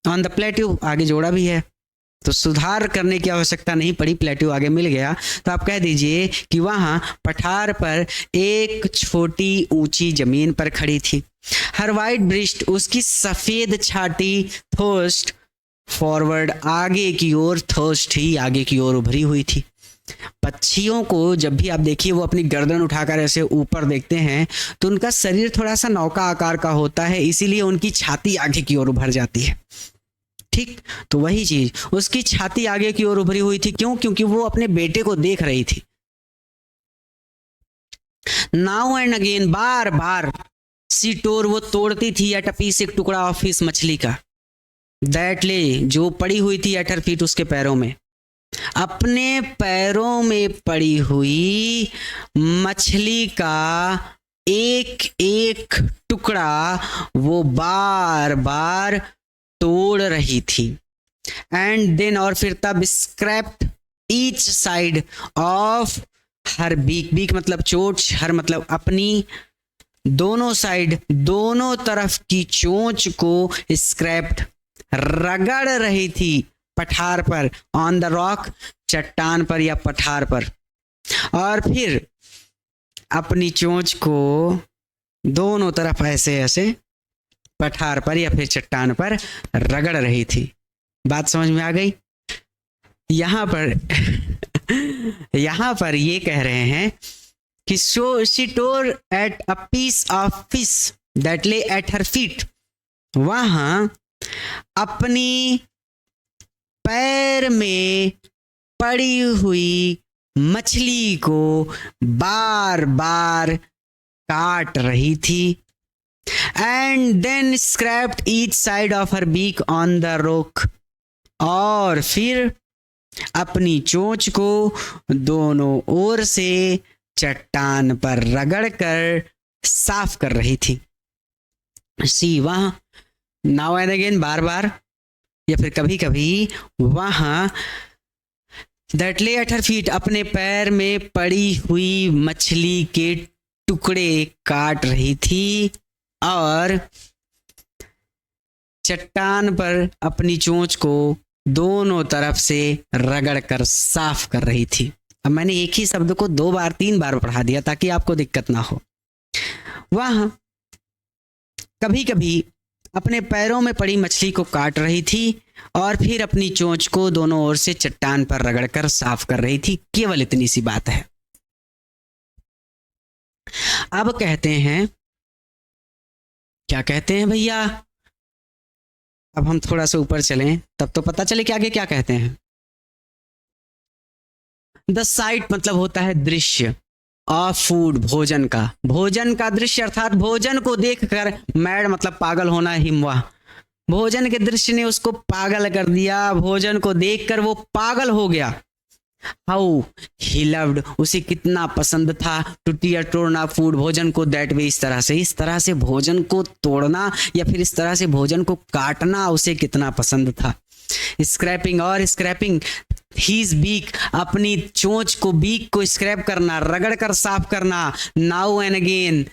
ऑन द प्लेट्यू आगे जोड़ा भी है, तो सुधार करने की आवश्यकता नहीं पड़ी, प्लेट्यू आगे मिल गया। तो आप कह दीजिए कि वहां पठार पर एक छोटी ऊंची जमीन पर खड़ी थी। हर वाइट ब्रिस्ट उसकी सफेद छाती, थोस्ट फॉरवर्ड आगे की ओर, थोस्ट ही आगे की ओर उभरी हुई थी। पक्षियों को जब भी आप देखिए वो अपनी गर्दन उठाकर ऐसे ऊपर देखते हैं तो उनका शरीर थोड़ा सा नौका आकार का होता है, इसीलिए उनकी छाती आगे की ओर उभर जाती है, ठीक। तो वही चीज उसकी छाती आगे की ओर उभरी हुई थी। क्यों? क्योंकि वो अपने बेटे को देख रही थी। नाउ एंड अगेन, बार बार, सी टोर वो तोड़ती थी एट अ पीस एक टुकड़ा ऑफ फिश मछली का, दैट ले जो पड़ी हुई थी एट हर फीट उसके पैरों में, अपने पैरों में पड़ी हुई मछली का एक एक टुकड़ा वो बार बार तोड़ रही थी। एंड देन और फिर तब scraped each side of her beak, beak मतलब चोंच, हर मतलब अपनी, दोनों साइड दोनों तरफ की चोंच को स्क्रैप्ड रगड़ रही थी पठार पर, ऑन द रॉक चट्टान पर या पठार पर, और फिर अपनी चोंच को दोनों तरफ ऐसे ऐसे पठार पर या फिर चट्टान पर रगड़ रही थी। बात समझ में आ गई? यहां पर ये कह रहे हैं कि so she tore at a piece of fish that lay at her feet, वहां अपनी पैर में पड़ी हुई मछली को बार बार काट रही थी। And then scraped each side of her beak on the rock, और फिर अपनी चोंच को दोनों ओर से चट्टान पर रगड़ कर साफ कर रही थी। सी वहां, नाउ एंड अगेन बार बार या फिर कभी कभी, वहां that lay at her feet अपने पैर में पड़ी हुई मछली के टुकड़े काट रही थी और चट्टान पर अपनी चोंच को दोनों तरफ से रगड़ कर साफ कर रही थी। अब मैंने एक ही शब्द को 2 बार 3 बार पढ़ा दिया ताकि आपको दिक्कत ना हो। वह कभी कभी अपने पैरों में पड़ी मछली को काट रही थी और फिर अपनी चोंच को दोनों ओर से चट्टान पर रगड़कर साफ कर रही थी। केवल इतनी सी बात है। अब कहते हैं, क्या कहते हैं भैया? अब हम थोड़ा सा ऊपर चलें तब तो पता चले कि आगे क्या कहते हैं। द साइट मतलब होता है दृश्य, ऑफ फूड भोजन का, भोजन का दृश्य अर्थात भोजन को देखकर, मैड मतलब पागल होना, हिमवा, भोजन के दृश्य ने उसको पागल कर दिया, भोजन को देखकर वो पागल हो गया। हाउ ही लव्ड, उसे कितना पसंद था, टू टीयर तोड़ना फूड, भोजन को, दैट वे, इस तरह से भोजन को तोड़ना या फिर इस तरह से भोजन को काटना उसे कितना पसंद था। स्क्रैपिंग, और स्क्रैपिंग हीज बीक, अपनी चोंच को, बीक को स्क्रैप करना, रगड़ कर साफ करना, now and again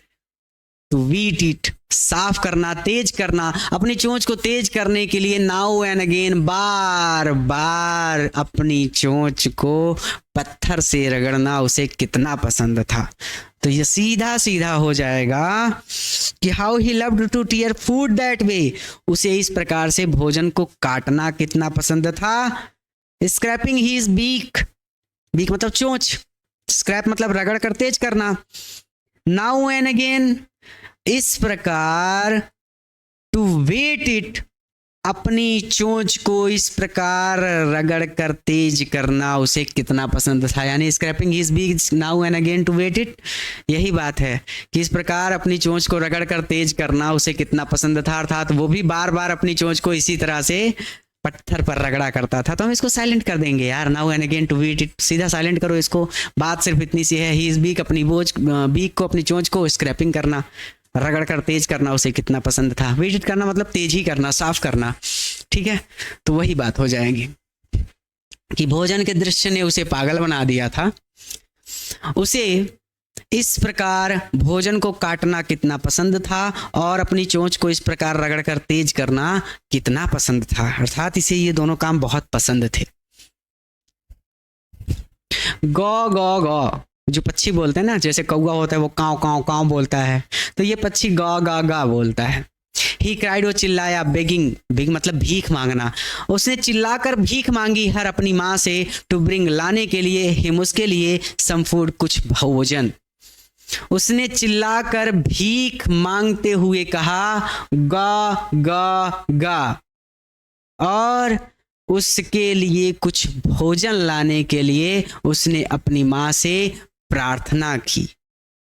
to whet it, साफ करना, तेज करना, अपनी चोंच को तेज करने के लिए नाउ एंड अगेन, बार बार अपनी चोंच को पत्थर से रगड़ना उसे कितना पसंद था। तो ये सीधा सीधा हो जाएगा कि how he loved to tear food that way, उसे इस प्रकार से भोजन को काटना कितना पसंद था। स्क्रैपिंग हीज बीक, बीक मतलब चोंच, स्क्रैप मतलब रगड़ कर तेज करना, नाउ एंड अगेन इस प्रकार, टू वेट इट, अपनी चोंच को इस प्रकार रगड़ कर तेज करना उसे कितना पसंद था। यानी scraping his beak now and again to whet it, यही बात है कि इस प्रकार अपनी चोंच को रगड़ कर तेज करना उसे कितना पसंद था, अर्थात वो भी बार बार अपनी चोंच को इसी तरह से पत्थर पर रगड़ा करता था। तो हम इसको साइलेंट कर देंगे यार, now and again to whet it, सीधा साइलेंट करो इसको। बात सिर्फ इतनी सी है, ही इज बीक, अपनी बीक को, अपनी चोंच को स्क्रैपिंग करना, रगड़ कर तेज करना उसे कितना पसंद था। वेट इट करना मतलब तेज ही करना, साफ करना, ठीक है। तो वही बात हो जाएगी कि भोजन के दृश्य ने उसे पागल बना दिया था, उसे इस प्रकार भोजन को काटना कितना पसंद था और अपनी चोंच को इस प्रकार रगड़ कर तेज करना कितना पसंद था, अर्थात इसे ये दोनों काम बहुत पसंद थे। गौ गौ गौ, जो पक्षी बोलते हैं ना, जैसे कौवा होता है वो काव काव काव बोलता है, तो ये पक्षी गा गा गा बोलता है। ही क्राइड, वो चिल्लाया, बेगिंग, बिग मतलब भीख मांगना, उसने चिल्लाकर भीख मांगी हर अपनी माँ से, टू ब्रिंग लाने के लिए, हिम उसके लिए, सम फूड कुछ भोजन, उसने चिल्लाकर भीख मांगते हुए कहा गा गा गा, और उसके लिए कुछ भोजन लाने के लिए उसने अपनी माँ से प्रार्थना की।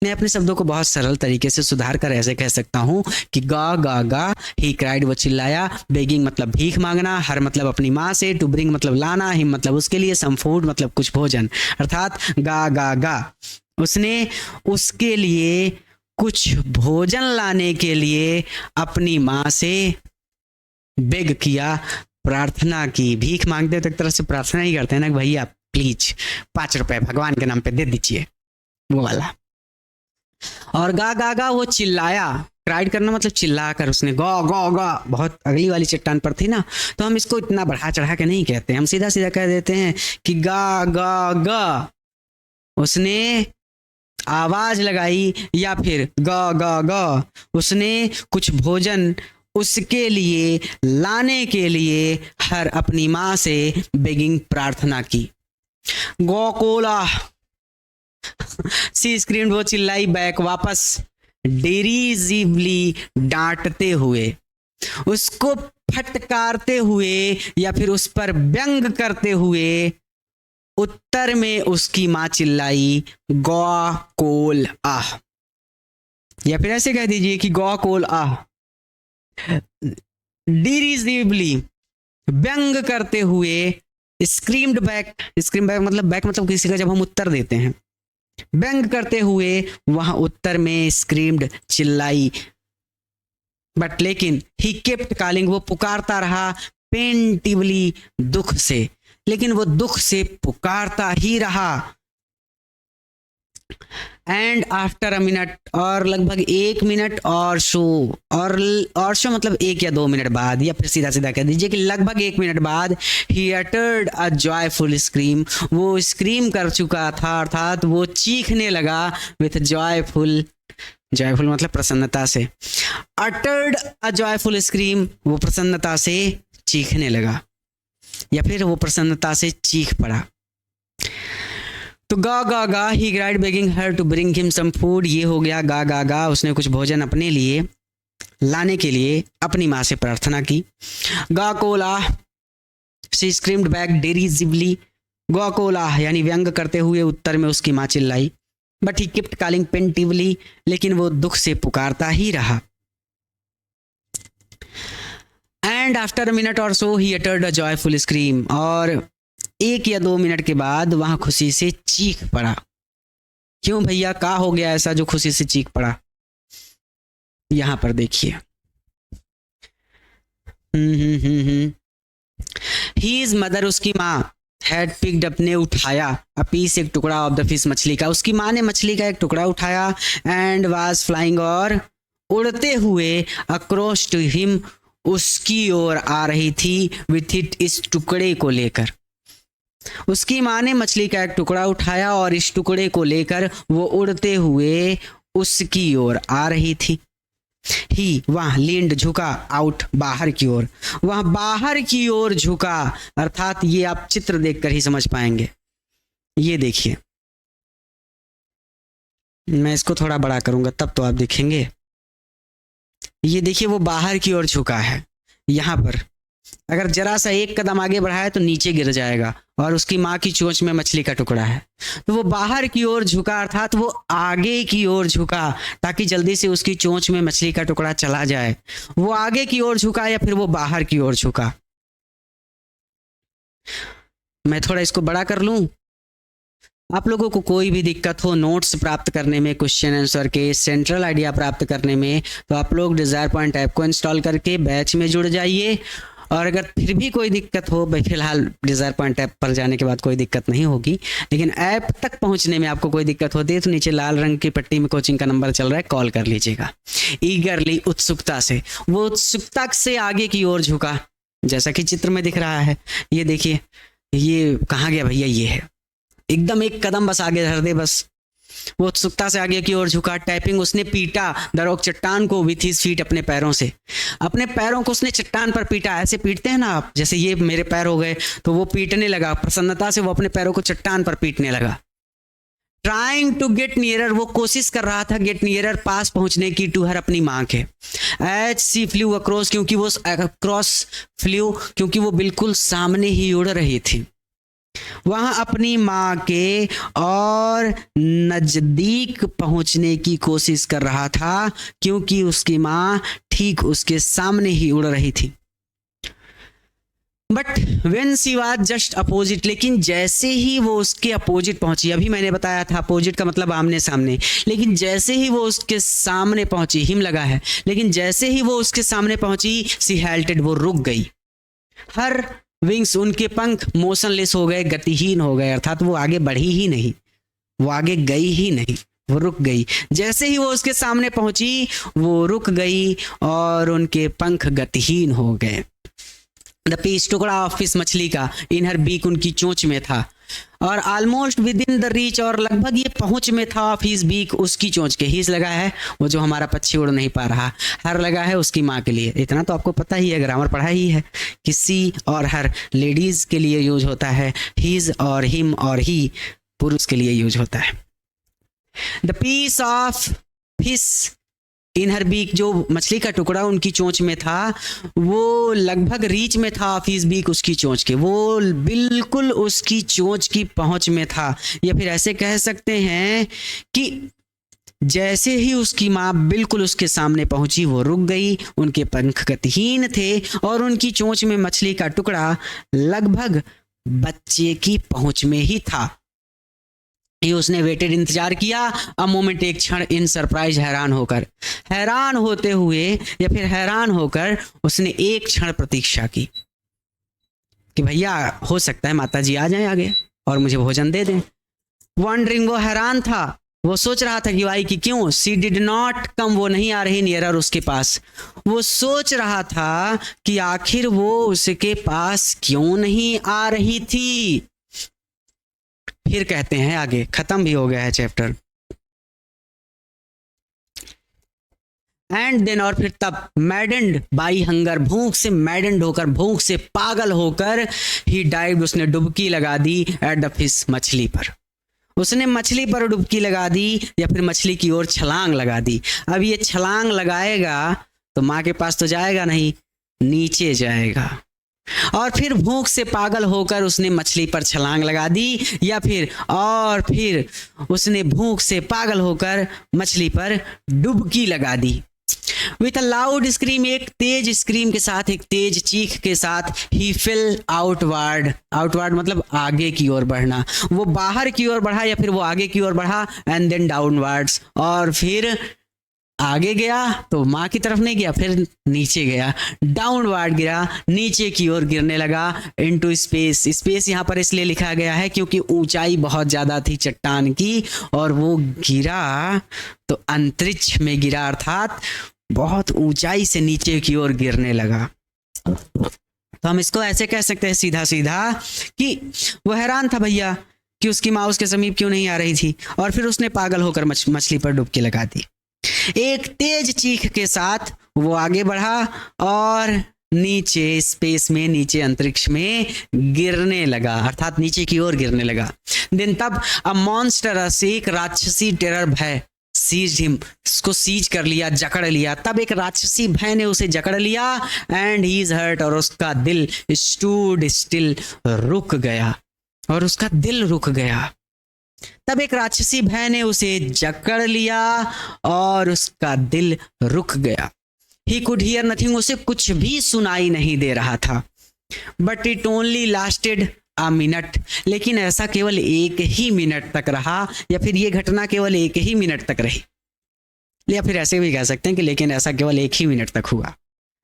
मैं अपने शब्दों को बहुत सरल तरीके से सुधार कर ऐसे कह सकता हूँ कि गा गा गा, ही क्राइड वो चिल्लाया, बेगिंग मतलब भीख मांगना, हर मतलब अपनी माँ से, टू ब्रिंग मतलब लाना, हिम मतलब उसके लिए, सम फूड मतलब कुछ भोजन, अर्थात गा गा गा, उसने उसके लिए कुछ भोजन लाने के लिए अपनी माँ से बेग किया, प्रार्थना की। भीख मांगते तो एक तरह से प्रार्थना ही करते हैं ना, भैया प्लीज 5 रुपए भगवान के नाम पे दे दीजिए, वो वाला। और गा गा गा वो चिल्लाया, क्राइड करना मतलब चिल्ला कर, उसने गा गा गा, बहुत अगली वाली चट्टान पर थी ना, तो हम इसको इतना बढ़ा चढ़ा के नहीं कहते, हम सीधा सीधा कह देते हैं कि गा गा गा, उसने आवाज लगाई, या फिर गा गा गा उसने कुछ भोजन उसके लिए लाने के लिए हर अपनी माँ से बेगिंग प्रार्थना की। गोकोला सी स्क्रीन, वो चिल्लाई बैक वापस, डेरिजिवली डांटते हुए, उसको फटकारते हुए या फिर उस पर व्यंग करते हुए, उत्तर में उसकी माँ चिल्लाई गौ कोल आह, या फिर ऐसे कह दीजिए कि गौ कोल आह। डिरिजिवली व्यंग करते हुए, स्क्रीम्ड बैक, स्क्रीम बैक मतलब बैक मतलब किसी का जब हम उत्तर देते हैं, व्यंग करते हुए वहां उत्तर में स्क्रीम्ड चिल्लाई, बट लेकिन ही केप्ट कॉलिंग, वो पुकारता रहा, पेंटिवली दुख से, लेकिन वो दुख से पुकारता ही रहा। एंड आफ्टर अ मिनट, और लगभग 1 मिनट और शो, और शो मतलब 1 या 2 मिनट बाद, या फिर सीधा सीधा कह दीजिए कि लगभग 1 मिनट बाद, ही अटर्ड अ जॉयफुल स्क्रीम, वो स्क्रीम कर चुका था, अर्थात वो चीखने लगा, विथ जॉयफुल, जॉयफुल मतलब प्रसन्नता से, अटर्ड अ जॉयफुल स्क्रीम, वो प्रसन्नता से चीखने लगा या फिर वो प्रसन्नता से चीख पड़ा। तो गा गा गा, he cried begging her to bring him some food, ये हो गया गा गा गा, उसने कुछ भोजन अपने लिए लाने के लिए अपनी माँ से प्रार्थना की। गा कोला, शी स्क्रीम्ड बैक डेरिजिवली, गा कोला यानी व्यंग करते हुए उत्तर में उसकी माँ चिल्लाई, बट ही केप्ट कॉलिंग पेंटिवली, लेकिन वो दुख से पुकारता ही रहा। And after a minute or so he uttered a joyful scream, और 1 या 2 मिनट के बाद वहां खुशी से चीख पड़ा। क्यों भैया, क्या हो गया ऐसा जो खुशी से चीख पड़ा? यहां पर देखिए। His mother, उसकी माँ, हैड पिक्ड अप, ने उठाया, अ पीस, एक टुकड़ा, ऑफ द फिश, मछली का। उसकी माँ ने मछली का एक टुकड़ा उठाया, एंड वाज फ्लाइंग, और उड़ते हुए, अक्रॉस टू हिम, उसकी ओर आ रही थी, विथ इट, इस टुकड़े को लेकर। उसकी माँ ने मछली का एक टुकड़ा उठाया और इस टुकड़े को लेकर वो उड़ते हुए उसकी ओर आ रही थी। ही, वह, लीन्ड, झुका, आउट, बाहर की ओर, वह बाहर की ओर झुका, अर्थात ये आप चित्र देखकर ही समझ पाएंगे। ये देखिए, मैं इसको थोड़ा बड़ा करूंगा तब तो आप देखेंगे। ये देखिए, वो बाहर की ओर झुका है। यहां पर अगर जरा सा एक कदम आगे बढ़ाए तो नीचे गिर जाएगा, और उसकी माँ की चोंच में मछली का टुकड़ा है। तो वो बाहर की ओर झुका, अर्थात वो आगे की ओर झुका, ताकि जल्दी से उसकी चोंच में मछली का टुकड़ा चला जाए। वो आगे की ओर झुका या फिर वो बाहर की ओर झुका। मैं थोड़ा इसको बड़ा कर लूं। आप लोगों को कोई भी दिक्कत हो नोट्स प्राप्त करने में, क्वेश्चन आंसर के सेंट्रल आइडिया प्राप्त करने में, तो आप लोग डिजायर पॉइंट ऐप को इंस्टॉल करके बैच में जुड़ जाइए। और अगर फिर भी कोई दिक्कत हो, भाई फिलहाल डिजायर पॉइंट ऐप पर जाने के बाद कोई दिक्कत नहीं होगी, लेकिन ऐप तक पहुंचने में आपको कोई दिक्कत होती है तो नीचे लाल रंग की पट्टी में कोचिंग का नंबर चल रहा है, कॉल कर लीजिएगा। ईगरली, उत्सुकता से, वो उत्सुकता से आगे की ओर झुका, जैसा कि चित्र में दिख रहा है। ये देखिए, ये कहाँ गया भैया? ये है, एकदम एक कदम बस आगे धर दे, बस। वो उत्सुकता से आगे की ओर झुका। टैपिंग, उसने पीटा द रॉक, चट्टान को, विथ हिज फीट, अपने पैरों से। अपने पैरों को उसने चट्टान पर पीटा। ऐसे पीटते हैं ना आप, जैसे ये मेरे पैर हो गए, तो वो पीटने लगा। प्रसन्नता से वो अपने पैरों को चट्टान पर पीटने लगा। ट्राइंग टू गेट नियरर, वो कोशिश कर रहा था गेट नियरर, पास पहुंचने की, टू हर, अपनी माँ के। एज सी फ्लू अक्रॉस, क्योंकि वो अक्रॉस फ्लू, क्योंकि वो बिल्कुल सामने ही उड़ रही थी। वह अपनी माँ के और नजदीक पहुंचने की कोशिश कर रहा था, क्योंकि उसकी माँ ठीक उसके सामने ही उड़ रही थी। But when she was just opposite, लेकिन जैसे ही वो उसके अपोजिट पहुंची, अभी मैंने बताया था अपोजिट का मतलब आमने सामने, लेकिन जैसे ही वो उसके सामने पहुंची, हिम लगा है, लेकिन जैसे ही वो उसके सामने पहुंची, सी हेल्टेड, वो रुक गई। हर विंग्स, उनके पंख, मोशनलेस हो गए, गतिहीन हो गए, अर्थात वो आगे बढ़ी ही नहीं, वो आगे गई ही नहीं, वो रुक गई। जैसे ही वो उसके सामने पहुंची, वो रुक गई और उनके पंख गतिहीन हो गए। द पीस, टुकड़ा ऑफ फिश, मछली का, इन हर बीक, उनकी चोंच में था, और almost with in the reach, और लगभग ये पहुंच में था, ऑफ हिज बीक, उसकी चोंच के। हिज लगा है वो जो हमारा पक्षी उड़ नहीं पा रहा, हर लगा है उसकी माँ के लिए। इतना तो आपको पता ही है, ग्रामर पढ़ा ही है कि सी और हर लेडीज के लिए यूज होता है, हिज और हिम और ही पुरुष के लिए यूज होता है। The piece of fish in her beak, जो मछली का टुकड़ा उनकी चोंच में था, वो लगभग रीच में था, ऑफ हिज बीक, उसकी चोंच के, वो बिल्कुल उसकी चोंच की पहुंच में था। या फिर ऐसे कह सकते हैं कि जैसे ही उसकी माँ बिल्कुल उसके सामने पहुंची, वो रुक गई, उनके पंख गतिहीन थे और उनकी चोंच में मछली का टुकड़ा लगभग बच्चे की पहुंच में ही था। ये उसने वेटेड, इंतजार किया, अ मोमेंट, एक क्षण, इन सरप्राइज, हैरान होकर, हैरान होते हुए या फिर हैरान होकर उसने एक क्षण प्रतीक्षा की कि भैया हो सकता है माता जी आ जाएं आगे और मुझे भोजन दे दें। वंडरिंग, वो हैरान था, वो सोच रहा था कि भाई कि क्यों, सी डिड नॉट कम, वो नहीं आ रही नियरर, उसके पास। वो सोच रहा था कि आखिर वो उसके पास क्यों नहीं आ रही थी। फिर कहते हैं आगे, खत्म भी हो गया है चैप्टर। एंड देन, और फिर तब, मैडेंड बाई हंगर, भूख से मैडेंड होकर, भूख से पागल होकर, ही डाइव, उसने डुबकी लगा दी, एट द फिश, मछली पर। उसने मछली पर डुबकी लगा दी या फिर मछली की ओर छलांग लगा दी। अब ये छलांग लगाएगा तो माँ के पास तो जाएगा नहीं, नीचे जाएगा। और फिर भूख से पागल होकर उसने मछली पर छलांग लगा दी, या फिर उसने भूख से पागल होकर मछली पर डुबकी लगा दी। विथ अ लाउड स्क्रीम, एक तेज स्क्रीम के साथ, एक तेज चीख के साथ, ही फेल आउटवर्ड, आउटवर्ड मतलब आगे की ओर बढ़ना, वो बाहर की ओर बढ़ा या फिर वो आगे की ओर बढ़ा, एंड देन डाउनवर्ड्स, और फिर आगे गया तो माँ की तरफ नहीं गया, फिर नीचे गया, डाउनवर्ड गिरा, नीचे की ओर गिरने लगा, इनटू स्पेस, स्पेस यहाँ पर इसलिए लिखा गया है क्योंकि ऊंचाई बहुत ज्यादा थी चट्टान की, और वो गिरा तो अंतरिक्ष में गिरा, अर्थात बहुत ऊंचाई से नीचे की ओर गिरने लगा। तो हम इसको ऐसे कह सकते हैं सीधा सीधा कि वो हैरान था भैया कि उसकी माँ उसके समीप क्यों नहीं आ रही थी, और फिर उसने पागल होकर मछली पर डुबकी लगा दी। एक तेज चीख के साथ वो आगे बढ़ा और नीचे स्पेस में, नीचे अंतरिक्ष में गिरने लगा, अर्थात नीचे की ओर गिरने लगा। दिन तब अ मॉन्स्टर, एक राक्षसी टेरर भय, सीज हिम, उसको सीज कर लिया, जकड़ लिया। तब एक राक्षसी भय ने उसे जकड़ लिया, एंड ही इज हर्ट, और उसका दिल स्टूड स्टिल, रुक गया, और उसका दिल रुक गया। तब एक राक्षसी भय ने उसे जकड़ लिया और उसका दिल रुक गया। ही कुड हियर नथिंग, उसे कुछ भी सुनाई नहीं दे रहा था। But it only lasted a minute, लेकिन ऐसा केवल एक ही मिनट तक रहा, या फिर ये घटना केवल एक ही मिनट तक रही, या फिर ऐसे भी कह सकते हैं कि लेकिन ऐसा केवल एक ही मिनट तक हुआ।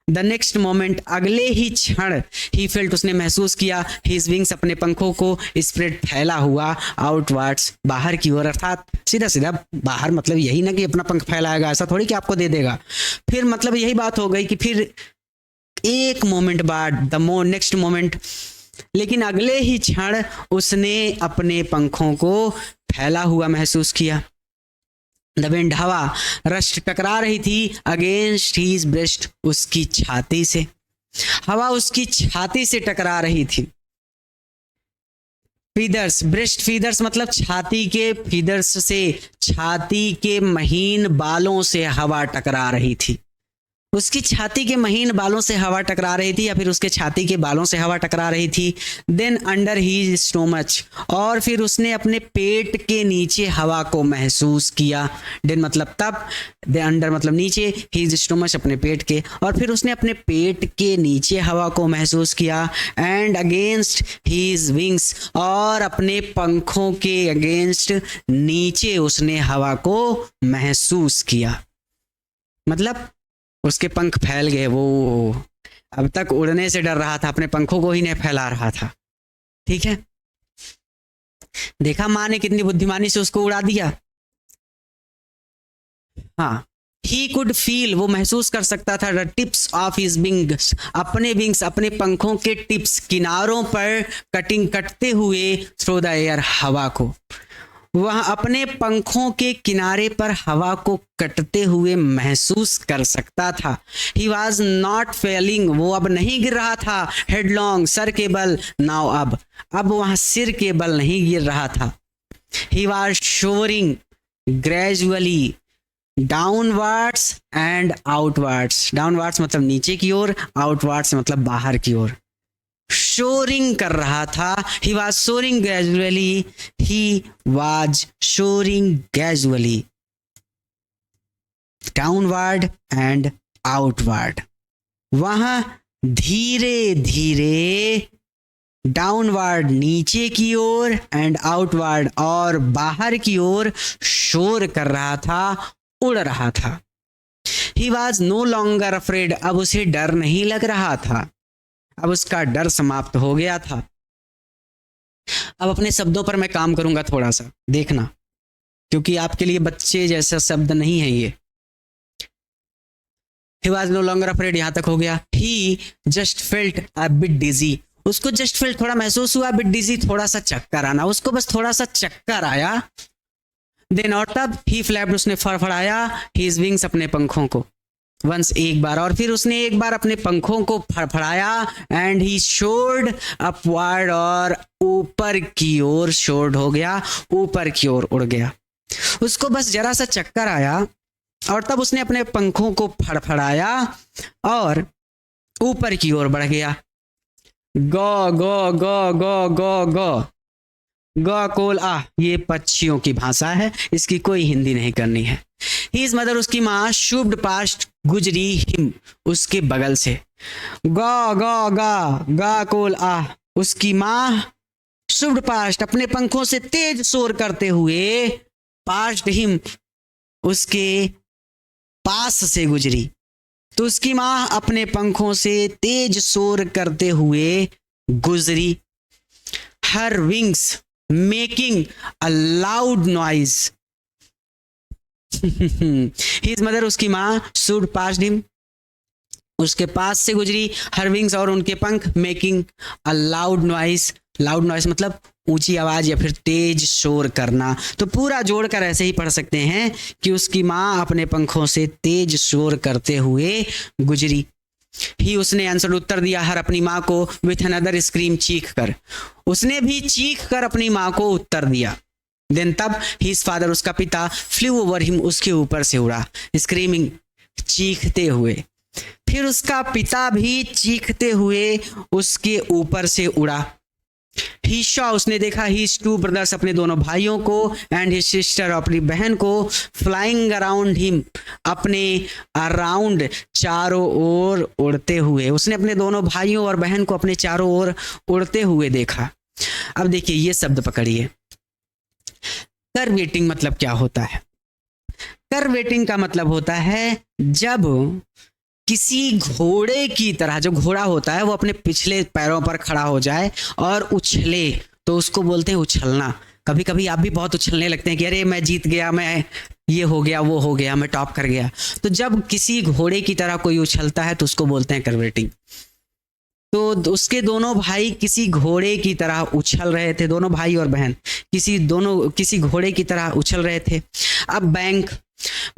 द नेक्स्ट मोमेंट, अगले ही क्षण, ही फेल्ट, उसने महसूस किया, हिज विंग्स, अपने पंखों को, स्प्रेड, फैला हुआ, आउटवर्ड्स, बाहर की ओर, अर्थात सीधा सीधा बाहर, मतलब यही ना कि अपना पंख फैलाएगा, ऐसा थोड़ी कि आपको दे देगा। फिर मतलब यही बात हो गई कि फिर एक मोमेंट बाद, नेक्स्ट मोमेंट, लेकिन अगले ही क्षण उसने अपने पंखों को फैला हुआ महसूस किया। द विंड, हवा, रस्ट, टकरा रही थी अगेंस्ट हीज ब्रेस्ट, उसकी छाती से, हवा उसकी छाती से टकरा रही थी। फीदर्स, ब्रेस्ट फीदर्स मतलब छाती के फीदर्स से, छाती के महीन बालों से हवा टकरा रही थी, उसकी छाती के महीन बालों से हवा टकरा रही थी, या फिर उसके छाती के बालों से हवा टकरा रही थी। देन अंडर हीज स्टोमच, और फिर उसने अपने पेट के नीचे हवा को महसूस किया। देन मतलब तब, दे अंडर मतलब नीचे, हीज स्टोमच अपने पेट के, और फिर उसने अपने पेट के नीचे हवा को महसूस किया। एंड अगेंस्ट हीज विंग्स, और अपने पंखों के अगेंस्ट, नीचे उसने हवा को महसूस किया। मतलब उसके पंख फैल गए, वो अब तक उड़ने से डर रहा था, अपने पंखों को ही नहीं फैला रहा था। ठीक है, देखा माँ ने कितनी बुद्धिमानी से उसको उड़ा दिया। हाँ, ही कुड फील, वो महसूस कर सकता था, the tips of his wings, अपने विंग्स, अपने पंखों के टिप्स, किनारों पर कटते हुए, थ्रू द एयर, हवा को, वह अपने पंखों के किनारे पर हवा को कटते हुए महसूस कर सकता था। ही वॉज नॉट फेलिंग, वो अब नहीं गिर रहा था, हेडलॉन्ग, सर के बल, नाउ अब वहां सिर के बल नहीं गिर रहा था। He was soaring gradually downwards and outwards, downwards मतलब नीचे की ओर, आउटवर्ड्स मतलब बाहर की ओर, शोरिंग कर रहा था। He was soaring gradually, he was soaring gradually downward and outward, वहां धीरे धीरे डाउनवर्ड नीचे की ओर, एंड आउटवर्ड और बाहर की ओर शोर कर रहा था, उड़ रहा था। He was no longer afraid, अब उसे डर नहीं लग रहा था, अब उसका डर समाप्त हो गया था। अब अपने शब्दों पर मैं काम करूंगा थोड़ा सा, देखना, क्योंकि आपके लिए बच्चे जैसा शब्द नहीं है ये। He was no longer afraid, यहां तक हो गया। He just felt a bit dizzy, उसको जस्ट फील थोड़ा महसूस हुआ, बिट डिजी थोड़ा सा चक्कर आना, उसको बस थोड़ा सा चक्कर आया। देन और तब ही फ्लैप्ड, उसने फड़फड़ाया, हिज विंग्स अपने पंखों को, वंस एक बार, और फिर उसने एक बार अपने पंखों को फड़फड़ाया, एंड ही शोर्ड अपवर्ड, और ऊपर की ओर शोर्ड हो गया, ऊपर की ओर उड़ गया। उसको बस जरा सा चक्कर आया और तब उसने अपने पंखों को फड़फड़ाया और ऊपर की ओर बढ़ गया। गो गो गो गो गो गो गो कोल आ, ये पक्षियों की भाषा है, इसकी कोई हिंदी नहीं करनी है। हिज मदर, उसकी माँ, शुब्ड पास्ट गुजरी हिम, उसके बगल से। गा गा गा गा कोल आ, उसकी माँ शुड पास्ट, अपने पंखों से तेज शोर करते हुए, पास्ट हिम, उसके पास से गुजरी। तो उसकी माँ अपने पंखों से तेज शोर करते हुए गुजरी। हर wings making a loud noise. His mother, उसकी माँ, शुड पास हिम, उसके पास से गुजरी। हर विंग्स, और उनके पंख, making a loud noise. Loud noise मतलब ऊंची आवाज या फिर तेज शोर करना। तो पूरा जोड़कर ऐसे ही पढ़ सकते हैं कि उसकी माँ अपने पंखों से तेज शोर करते हुए गुजरी। ही, उसने आंसर, उत्तर दिया, हर, अपनी माँ को, विथ अनदर स्क्रीम, चीख कर। उसने भी चीख कर अपनी माँ को उत्तर दिया। देन तब हिज फादर, उसका पिता, फ्लू ओवर हिम, उसके ऊपर से उड़ा, स्क्रीमिंग, चीखते हुए। फिर उसका पिता भी चीखते हुए उसके ऊपर से उड़ा। ही शॉ, उसने देखा, हिज टू ब्रदर्स, अपने दोनों भाइयों को, एंड हिज सिस्टर, अपनी बहन को, फ्लाइंग अराउंड हिम, अपने अराउंड, चारों ओर उड़ते हुए। उसने अपने दोनों भाइयों और बहन को अपने चारों ओर उड़ते हुए देखा। अब देखिए ये शब्द पकड़िए, कर्वेटिंग मतलब क्या होता है? कर्वेटिंग का मतलब होता है जब किसी घोड़े की तरह, जो घोड़ा होता है वो अपने पिछले पैरों पर खड़ा हो जाए और उछले, तो उसको बोलते हैं उछलना। कभी कभी आप भी बहुत उछलने लगते हैं कि अरे मैं जीत गया, मैं ये हो गया, वो हो गया, मैं टॉप कर गया। तो जब किसी घोड़े की तरह कोई उछलता है तो उसको बोलते हैं कर्वेटिंग। तो उसके दोनों भाई किसी घोड़े की तरह उछल रहे थे, दोनों भाई और बहन किसी घोड़े की तरह उछल रहे थे। अब बैंक,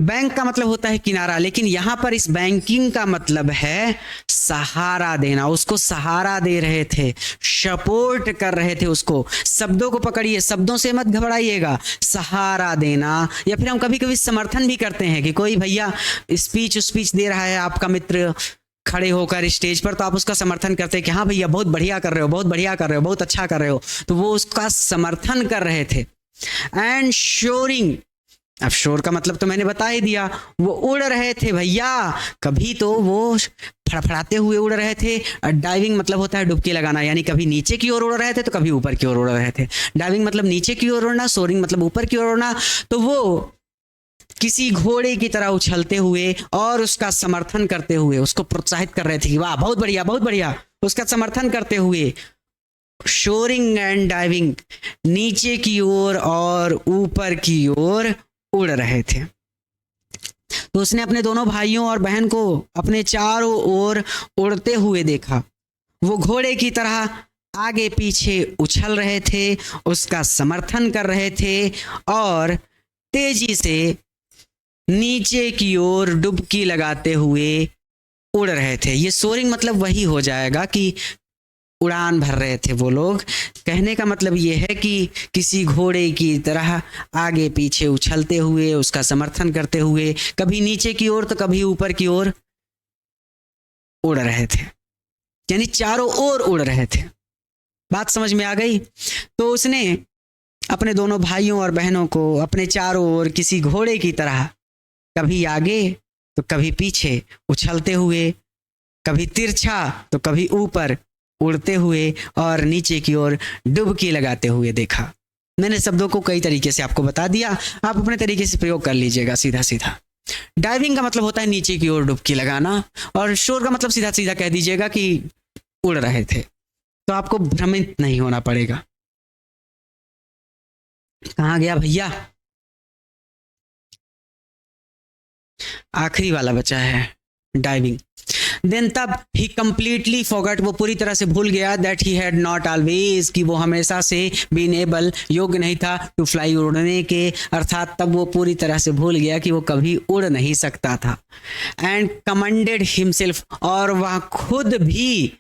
बैंक का मतलब होता है किनारा, लेकिन यहां पर इस बैंकिंग का मतलब है सहारा देना। उसको सहारा दे रहे थे, सपोर्ट कर रहे थे उसको। शब्दों को पकड़िए, शब्दों से मत घबराइएगा। सहारा देना, या फिर हम कभी कभी समर्थन भी करते हैं कि कोई भैया स्पीच दे रहा है, आपका मित्र खड़े होकर स्टेज पर, तो आप उसका समर्थन करते हैं कि हाँ भैया बहुत बढ़िया कर रहे हो, बहुत बढ़िया कर रहे हो, बहुत अच्छा कर रहे हो। तो वो उसका समर्थन कर रहे थे। एंड शोरिंग, अब शोर का मतलब तो मैंने बता ही दिया, वो उड़ रहे थे भैया। कभी तो वो फड़फड़ाते हुए उड़ रहे थे। डाइविंग मतलब होता है डुबकी लगाना, यानी कभी नीचे की ओर उड़ रहे थे तो कभी ऊपर की ओर उड़ रहे थे। डाइविंग मतलब नीचे की ओर उड़ना, सोरिंग मतलब ऊपर की ओर उड़ना। तो वो किसी घोड़े की तरह उछलते हुए और उसका समर्थन करते हुए उसको प्रोत्साहित कर रहे थे कि वाह बहुत बढ़िया, बहुत बढ़िया, उसका समर्थन करते हुए शोरिंग एंड डाइविंग, नीचे की ओर और ऊपर की ओर उड़ रहे थे। तो उसने अपने दोनों भाइयों और बहन को अपने चारों ओर उड़ते हुए देखा। वो घोड़े की तरह आगे पीछे उछल रहे थे, उसका समर्थन कर रहे थे और तेजी से नीचे की ओर डुबकी लगाते हुए उड़ रहे थे। ये सोरिंग मतलब वही हो जाएगा कि उड़ान भर रहे थे वो लोग। कहने का मतलब ये है कि किसी घोड़े की तरह आगे पीछे उछलते हुए, उसका समर्थन करते हुए, कभी नीचे की ओर तो कभी ऊपर की ओर उड़ रहे थे, यानी चारों ओर उड़ रहे थे। बात समझ में आ गई? तो उसने अपने दोनों भाइयों और बहनों को अपने चारों ओर किसी घोड़े की तरह कभी आगे तो कभी पीछे उछलते हुए, कभी तिरछा तो कभी ऊपर उड़ते हुए और नीचे की ओर डुबकी लगाते हुए देखा। मैंने शब्दों को कई तरीके से आपको बता दिया, आप अपने तरीके से प्रयोग कर लीजिएगा सीधा सीधा। डाइविंग का मतलब होता है नीचे की ओर डुबकी लगाना, और शोर का मतलब सीधा सीधा कह दीजिएगा कि उड़ रहे थे। तो आपको भ्रमित नहीं होना पड़ेगा। कहाँ गया भैया? आखिरी वाला बचा है, डाइविंग। देन तब ही कंप्लीटली फॉरगॉट, वो पूरी तरह से भूल गया, that he had not always, कि वो हमेशा से बीन एबल, योग्य नहीं था, टू फ्लाई, उड़ने के, अर्थात तब वो पूरी तरह से भूल गया कि वो कभी उड़ नहीं सकता था। एंड कमांडेड हिमसेल्फ, और वह खुद भी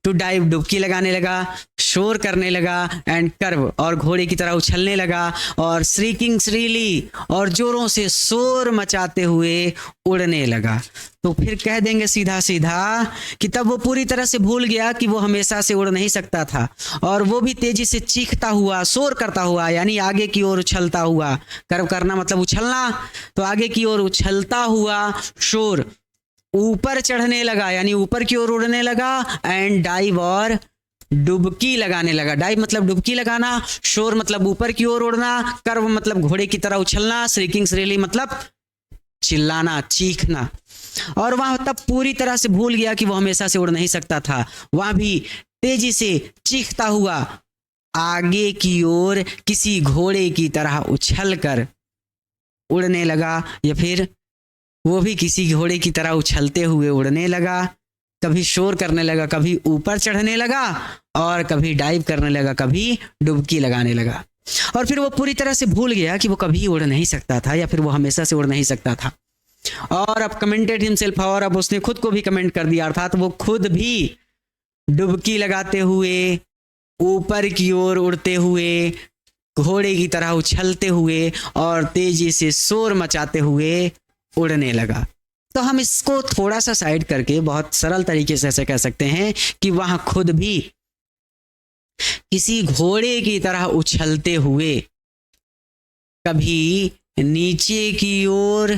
टू डाइव, डुबकी लगाने लगा, शोर करने लगा, एंड कर्व, और घोड़े की तरह उछलने लगा, और श्रीकिंग श्रीली, और जोरों से शोर मचाते हुए उड़ने लगा। तो फिर कह देंगे सीधा सीधा कि तब वो पूरी तरह से भूल गया कि वो हमेशा से उड़ नहीं सकता था, और वो भी तेजी से चीखता हुआ, शोर करता हुआ, यानी आगे की ओर उछलता हुआ, कर्व करना मतलब उछलना, तो आगे की ओर उछलता हुआ शोर ऊपर चढ़ने लगा यानी ऊपर की ओर उड़ने लगा, एंड डाइव और डुबकी लगाने लगा। डाइव मतलब डुबकी लगाना, शोर मतलब ऊपर की ओर उड़ना, कर्व मतलब घोड़े की तरह उछलना, श्रीकिंग श्रीली मतलब चिल्लाना, चीखना। और वह तब पूरी तरह से भूल गया कि वो हमेशा से उड़ नहीं सकता था। वह भी तेजी से चीखता हुआ आगे की ओर किसी घोड़े की तरह उछलकर उड़ने लगा, या फिर वो भी किसी घोड़े की तरह उछलते हुए उड़ने लगा। कभी शोर करने लगा, कभी ऊपर चढ़ने लगा, और कभी डाइव करने लगा, कभी डुबकी लगाने लगा। और फिर वो पूरी तरह से भूल गया कि वो कभी उड़ नहीं सकता था, या फिर वो हमेशा से उड़ नहीं सकता था। और अब कमेंटेड हिमसेल्फ, और अब उसने खुद को भी कमेंट कर दिया, अर्थात वो खुद भी डुबकी लगाते हुए, ऊपर की ओर उड़ते हुए, घोड़े की तरह उछलते हुए और तेजी से शोर मचाते हुए उड़ने लगा। तो हम इसको थोड़ा सा साइड करके बहुत सरल तरीके से ऐसे कह सकते हैं कि वह खुद भी किसी घोड़े की तरह उछलते हुए कभी नीचे की ओर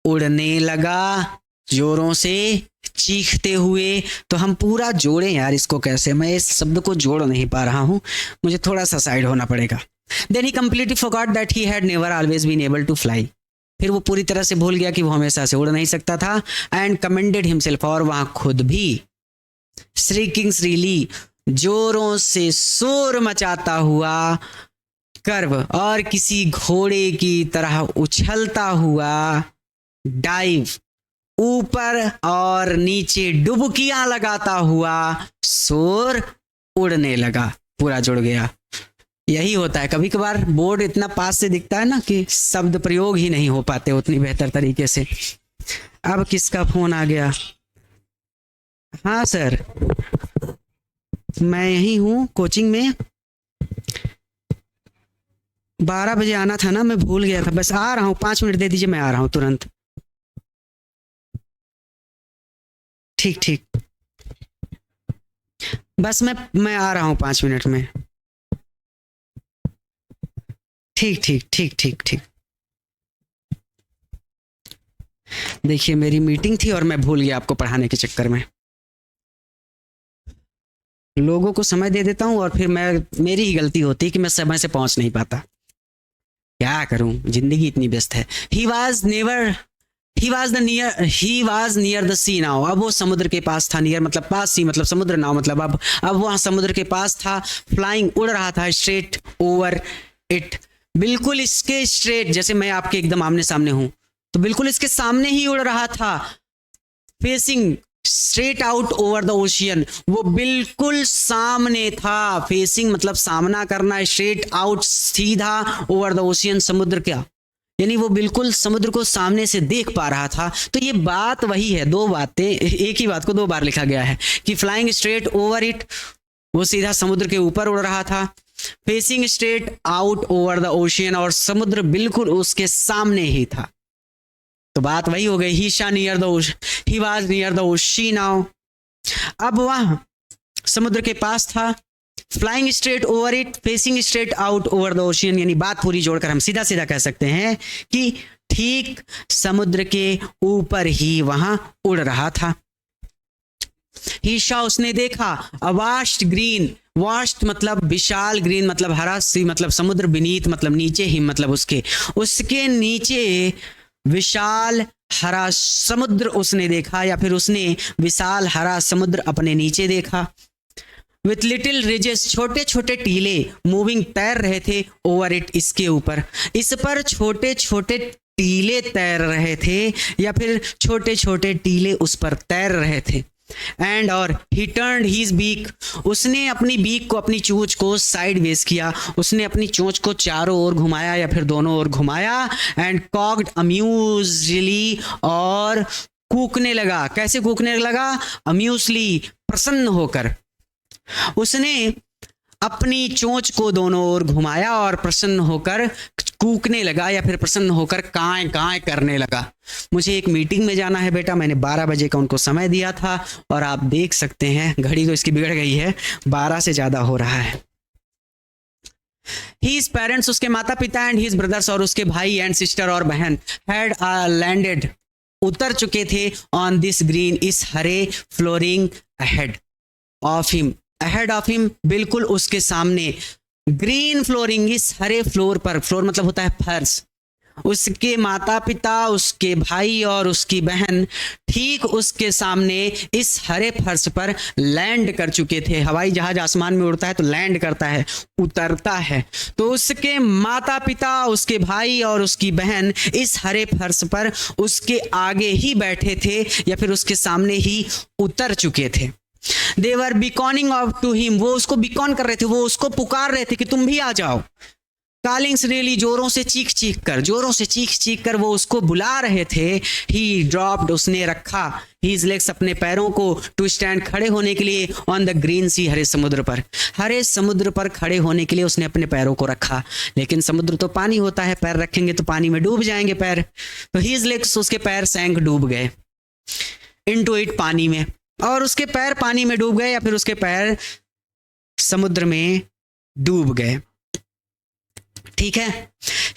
उड़ने लगा, जोरों से चीखते हुए। तो हम पूरा जोड़ें यार इसको कैसे, मैं इस शब्द को जोड़ नहीं पा रहा हूं, मुझे थोड़ा सा साइड होना पड़ेगा। Then he completely forgot that he had never always been able to fly. फिर वो पूरी तरह से भूल गया कि वो हमेशा से उड़ नहीं सकता था। एंड कमेंडेड हिमसेल्फ, और वहां खुद भी श्रीकिंग श्रीली, जोरों से शोर मचाता हुआ, कर्व और किसी घोड़े की तरह उछलता हुआ, डाइव ऊपर और नीचे डुबकियां लगाता हुआ, शोर उड़ने लगा। पूरा जुड़ गया। यही होता है, कभी कभार बोर्ड इतना पास से दिखता है ना कि शब्द प्रयोग ही नहीं हो पाते उतनी बेहतर तरीके से। अब किसका फोन आ गया? हाँ सर, मैं यही हूँ कोचिंग में। 12 बजे आना था ना, मैं भूल गया था, बस आ रहा हूँ, 5 मिनट दे दीजिए, मैं आ रहा हूँ तुरंत। ठीक ठीक, बस मैं आ रहा हूँ 5 मिनट में। ठीक ठीक ठीक ठीक ठीक। देखिए मेरी मीटिंग थी और मैं भूल गया आपको पढ़ाने के चक्कर में। लोगों को समय दे देता हूँ और फिर मेरी ही गलती होती है कि मैं समय से पहुंच नहीं पाता। क्या करूं, जिंदगी इतनी व्यस्त है। He was near the sea now. अब वो समुद्र के पास था। नियर मतलब पास, सी मतलब समुद्र, नाउ मतलब अब वहां समुद्र के पास था। फ्लाइंग उड़ रहा था, स्ट्रेट ओवर इट, बिल्कुल इसके स्ट्रेट, जैसे मैं आपके एकदम आमने सामने हूं तो बिल्कुल इसके सामने ही उड़ रहा था। Facing straight out over the ocean, वो बिल्कुल सामने था। फेसिंग मतलब सामना करना, स्ट्रेट आउट सीधा, ओवर द ओशियन समुद्र का, यानी वो बिल्कुल समुद्र को सामने से देख पा रहा था। तो ये बात वही है, दो बातें, एक ही बात को 2 बार लिखा गया है कि फ्लाइंग स्ट्रेट ओवर इट, वो सीधा समुद्र के ऊपर उड़ रहा था। Facing straight out over the ocean, और समुद्र बिल्कुल उसके सामने ही था। तो बात वही हो गई, he was near the ocean now. अब वह समुद्र के पास था। Flying straight over it, facing straight out over the ocean, यानी बात पूरी जोड़कर हम सीधा सीधा कह सकते हैं कि ठीक समुद्र के ऊपर ही वहां उड़ रहा था। ही शॉ, उसने देखा, अ वास्ट ग्रीन, वास्ट मतलब विशाल, ग्रीन मतलब हरा, सी मतलब समुद्र, बीनीथ मतलब नीचे, ही मतलब उसके नीचे विशाल हरा समुद्र उसने देखा, या फिर उसने विशाल हरा समुद्र अपने नीचे देखा। विथ लिटिल रिजेस, छोटे छोटे टीले, मूविंग तैर रहे थे, ओवर इट इसके ऊपर, इस पर छोटे छोटे टीले तैर रहे थे, या फिर छोटे छोटे टीले उस पर तैर रहे थे। एंड और ही टर्न्ड हिज बीक, उसने अपनी बीक को, अपनी चोंच को साइड वेज किया, उसने अपनी चोंच को चारों ओर घुमाया या फिर दोनों ओर घुमाया। एंड कॉक्ड अम्यूजली, और कूकने लगा। कैसे कूकने लगा? अम्यूजली, प्रसन्न होकर। उसने अपनी चोंच को दोनों ओर घुमाया और प्रसन्न होकर कूकने लगा, या फिर प्रसन्न होकर काएं काएं करने लगा। मुझे एक मीटिंग में जाना है बेटा, मैंने 12 बजे का उनको समय दिया था, और आप देख सकते हैं घड़ी तो इसकी बिगड़ गई है, 12 से ज्यादा हो रहा है। His पेरेंट्स, उसके माता पिता, एंड हिज ब्रदर्स, और उसके भाई एंड सिस्टर और बहन, हैड लैंडेड उतर चुके थे ऑन दिस ग्रीन, इस हरे फ्लोरिंग अहेड ऑफ हिम, बिल्कुल उसके सामने, ग्रीन फ्लोरिंग, इस हरे फ्लोर पर, फ्लोर मतलब होता है फर्श, उसके माता पिता, उसके भाई और उसकी बहन ठीक उसके सामने इस हरे फर्श पर लैंड कर चुके थे। हवाई जहाज आसमान में उड़ता है तो लैंड करता है, उतरता है, तो उसके माता पिता, उसके भाई और उसकी बहन इस हरे फर्श पर उसके आगे ही बैठे थे या फिर उसके सामने ही उतर चुके थे। दे वर बिकॉनिंग ऑफ टू हिम, वो उसको बिकॉन कर रहे थे, वो उसको पुकार रहे थे कि तुम भी आ जाओ। कॉलिंग्स रियली, जोरों से चीख कर वो उसको बुला रहे थे। ही ड्रॉप्ड, उसने रखा, हीज लेग्स, अपने पैरों को, टू स्टैंड, खड़े होने के लिए, ऑन द ग्रीन सी, हरे समुद्र पर खड़े होने के लिए उसने अपने पैरों को रखा। लेकिन समुद्र तो पानी होता है, पैर रखेंगे तो पानी में डूब जाएंगे पैर, तो हीज लेग्स, उसके पैर सैंक, डूब गए, इनटू इट, पानी में, और उसके पैर पानी में डूब गए या फिर उसके पैर समुद्र में डूब गए। ठीक है।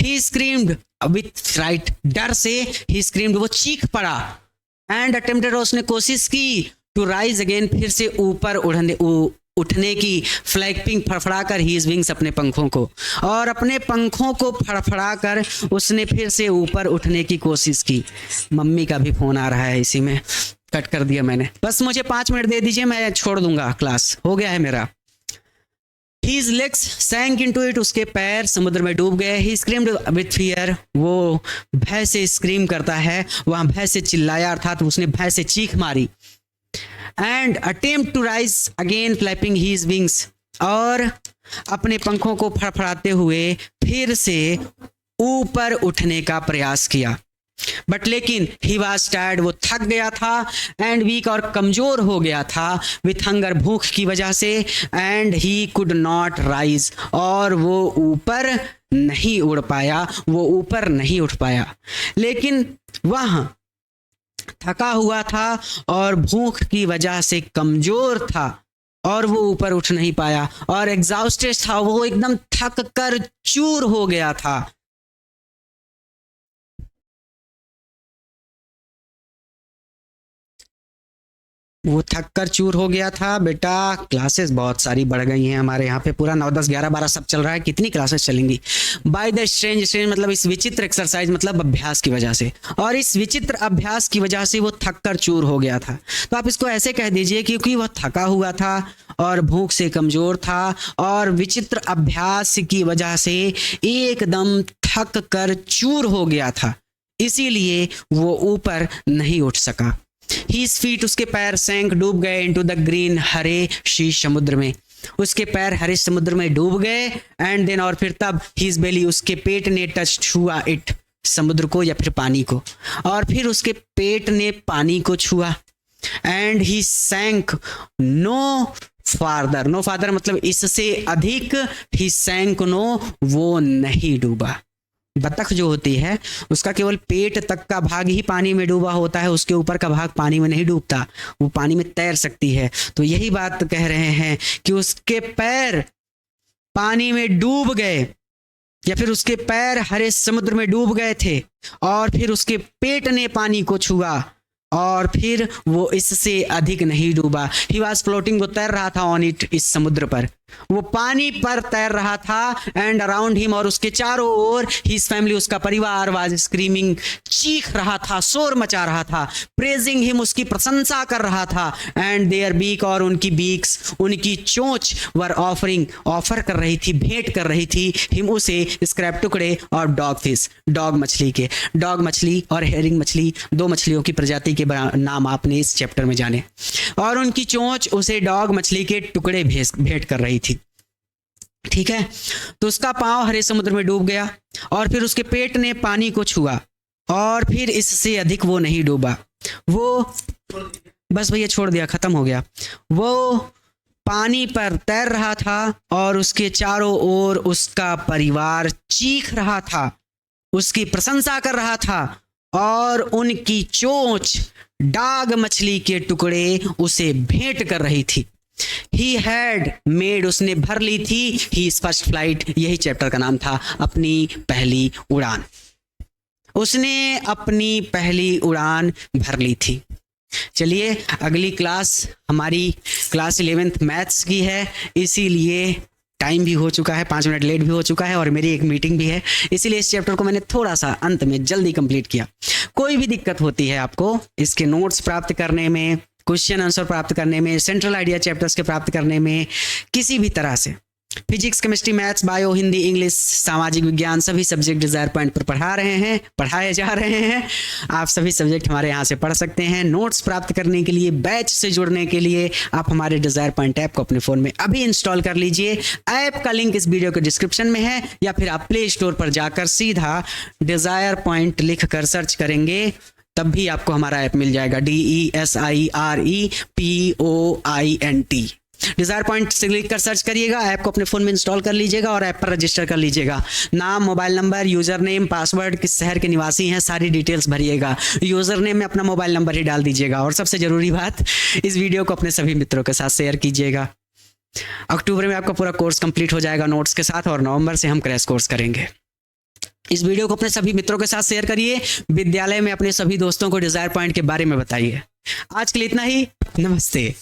ही स्क्रीम्ड विथ फ्राइट, डर से ही स्क्रीम्ड, वो चीख पड़ा, एंड अटेम्प्टेड, उसने कोशिश की, टू राइज अगेन, फिर से ऊपर उठने की, फ्लैपिंग, फड़फड़ाकर हीज विंग्स, अपने पंखों को, और अपने पंखों को फड़फड़ाकर उसने फिर से ऊपर उठने की कोशिश की। मम्मी का भी फोन आ रहा है, इसी में कट कर दिया मैंने, बस मुझे 5 मिनट दे दीजिए, मैं छोड़ दूंगा, क्लास हो गया है मेरा। His legs sank into it, उसके पैर समुद्र में डूब गए। He screamed with fear, वो भय से स्क्रीम करता है, वहां भय से चिल्लाया, अर्थात उसने भय से चीख मारी। And attempt to rise again, flapping his wings, और अपने पंखों को फड़फड़ाते हुए फिर से ऊपर उठने का प्रयास किया। बट लेकिन ही वाज टायर्ड, वो थक गया था, एंड वीक, और कमजोर हो गया था, विथ हंगर, भूख की वजह से, and he could not rise, और वो ऊपर नहीं उड़ पाया, वो ऊपर नहीं उठ पाया। लेकिन वह थका हुआ था और भूख की वजह से कमजोर था और वो ऊपर उठ नहीं पाया, और एग्जॉस्टेड था, वो एकदम थक कर चूर हो गया था। वो थक कर चूर हो गया था। बेटा क्लासेस बहुत सारी बढ़ गई हैं हमारे यहाँ पे, पूरा 9, 10, 11, 12 सब चल रहा है, कितनी क्लासेस चलेंगी। बाय द स्ट्रेंज मतलब इस विचित्र एक्सरसाइज, मतलब अभ्यास की वजह से, और इस विचित्र अभ्यास की वजह से वो थक कर चूर हो गया था। तो आप इसको ऐसे कह दीजिए, क्योंकि वह थका हुआ था और भूख से कमजोर था और विचित्र अभ्यास की वजह से एकदम थक कर चूर हो गया था, इसीलिए वो ऊपर नहीं उठ सका। His feet, उसके पैर सैंक, डूब गए, into the green, हरे शीश समुद्र में, उसके पैर हरे समुद्र में डूब गए। एंड देन, और फिर तब, his belly, उसके पेट ने टच, छुआ, इट, समुद्र को या फिर पानी को, और फिर उसके पेट ने पानी को छुआ। And he sank no farther, no farther मतलब इससे अधिक, ही सैंक नो, वो नहीं डूबा। बतख जो होती है उसका केवल पेट तक का भाग ही पानी में डूबा होता है, उसके ऊपर का भाग पानी में नहीं डूबता, वो पानी में तैर सकती है। तो यही बात कह रहे हैं कि उसके पैर पानी में डूब गए या फिर उसके पैर हरे समुद्र में डूब गए थे, और फिर उसके पेट ने पानी को छुआ, और फिर वो इससे अधिक नहीं डूबा। ही वॉज फ्लोटिंग, वो तैर रहा था, ऑन इट, इस समुद्र पर, वो पानी पर तैर रहा था। एंड अराउंड हिम, और उसके चारों ओर, हिज फैमिली, उसका परिवार, वाज स्क्रीमिंग, चीख रहा था, शोर मचा रहा था, प्रेजिंग हिम, उसकी प्रशंसा कर रहा था। एंड देयर बीक, और उनकी बीक्स, उनकी चोंच, वर ऑफरिंग, ऑफर कर रही थी, भेंट कर रही थी, हिम, उसे, स्क्रैप, टुकड़े, और डॉग फिश, डॉग मछली के। डॉग मछली और हेरिंग मछली, 2 मछलियों की प्रजाति के नाम आपने इस चैप्टर में जाने। और उनकी चोंच उसे डॉग मछली के टुकड़े भेंट कर रही थी। ठीक है, तो उसका पांव हरे समुद्र में डूब गया, और फिर उसके पेट ने पानी को छुआ, और फिर इससे अधिक वो नहीं डूबा। वो बस भैया छोड़ दिया, खत्म हो गया। वो पानी पर तैर रहा था और उसके चारों ओर उसका परिवार चीख रहा था, उसकी प्रशंसा कर रहा था, और उनकी चोंच डाग मछली के टुकड़े उसे भेंट कर रही थी। ही हैड मेड, उसने भर ली थी, ही फर्स्ट फ्लाइट, यही चैप्टर का नाम था, अपनी पहली उड़ान। उसने अपनी पहली उड़ान भर ली थी। चलिए, अगली क्लास हमारी क्लास 11th मैथ्स की है, इसीलिए टाइम भी हो चुका है, 5 मिनट लेट भी हो चुका है और मेरी एक मीटिंग भी है, इसीलिए इस चैप्टर को मैंने थोड़ा सा अंत में जल्दी कंप्लीट किया। कोई भी दिक्कत होती है आपको इसके नोट्स प्राप्त करने में, क्वेश्चन आंसर प्राप्त करने में, सेंट्रल आइडिया चैप्टर्स के प्राप्त करने में, किसी भी तरह से, physics, chemistry, maths, bio, Hindi, English, सामाजिक विज्ञान, सभी सब्जेक्ट डिजायर पॉइंट पर पढ़ाए जा रहे हैं। आप सभी सब्जेक्ट हमारे यहाँ से पढ़ सकते हैं। नोट्स प्राप्त करने के लिए, बैच से जुड़ने के लिए आप हमारे डिजायर पॉइंट ऐप को अपने फ़ोन में अभी इंस्टॉल कर लीजिए। ऐप का लिंक इस वीडियो के डिस्क्रिप्शन में है, या फिर आप प्ले स्टोर पर जाकर सीधा डिजायर पॉइंट लिख कर सर्च करेंगे, तब भी आपको हमारा ऐप मिल जाएगा। DESIREPOINT डिजायर पॉइंट से क्लिक कर सर्च करिएगा, ऐप को अपने फोन में इंस्टॉल कर लीजिएगा और ऐप पर रजिस्टर कर लीजिएगा। नाम, mobile number, user name, password, किस शहर के निवासी हैं, सारी डिटेल्स भरिएगा। यूजर नेम में अपना मोबाइल नंबर ही डाल दीजिएगा। और सबसे जरूरी बात, इस वीडियो को अपने सभी मित्रों के साथ शेयर कीजिएगा। अक्टूबर में आपका पूरा कोर्स कंप्लीट हो जाएगा नोट्स के साथ, और नवंबर से हम क्रैश कोर्स करेंगे। इस वीडियो को अपने सभी मित्रों के साथ शेयर करिए। विद्यालय में अपने सभी दोस्तों को डिजायर पॉइंट के बारे में बताइए। आज के लिए इतना ही। नमस्ते।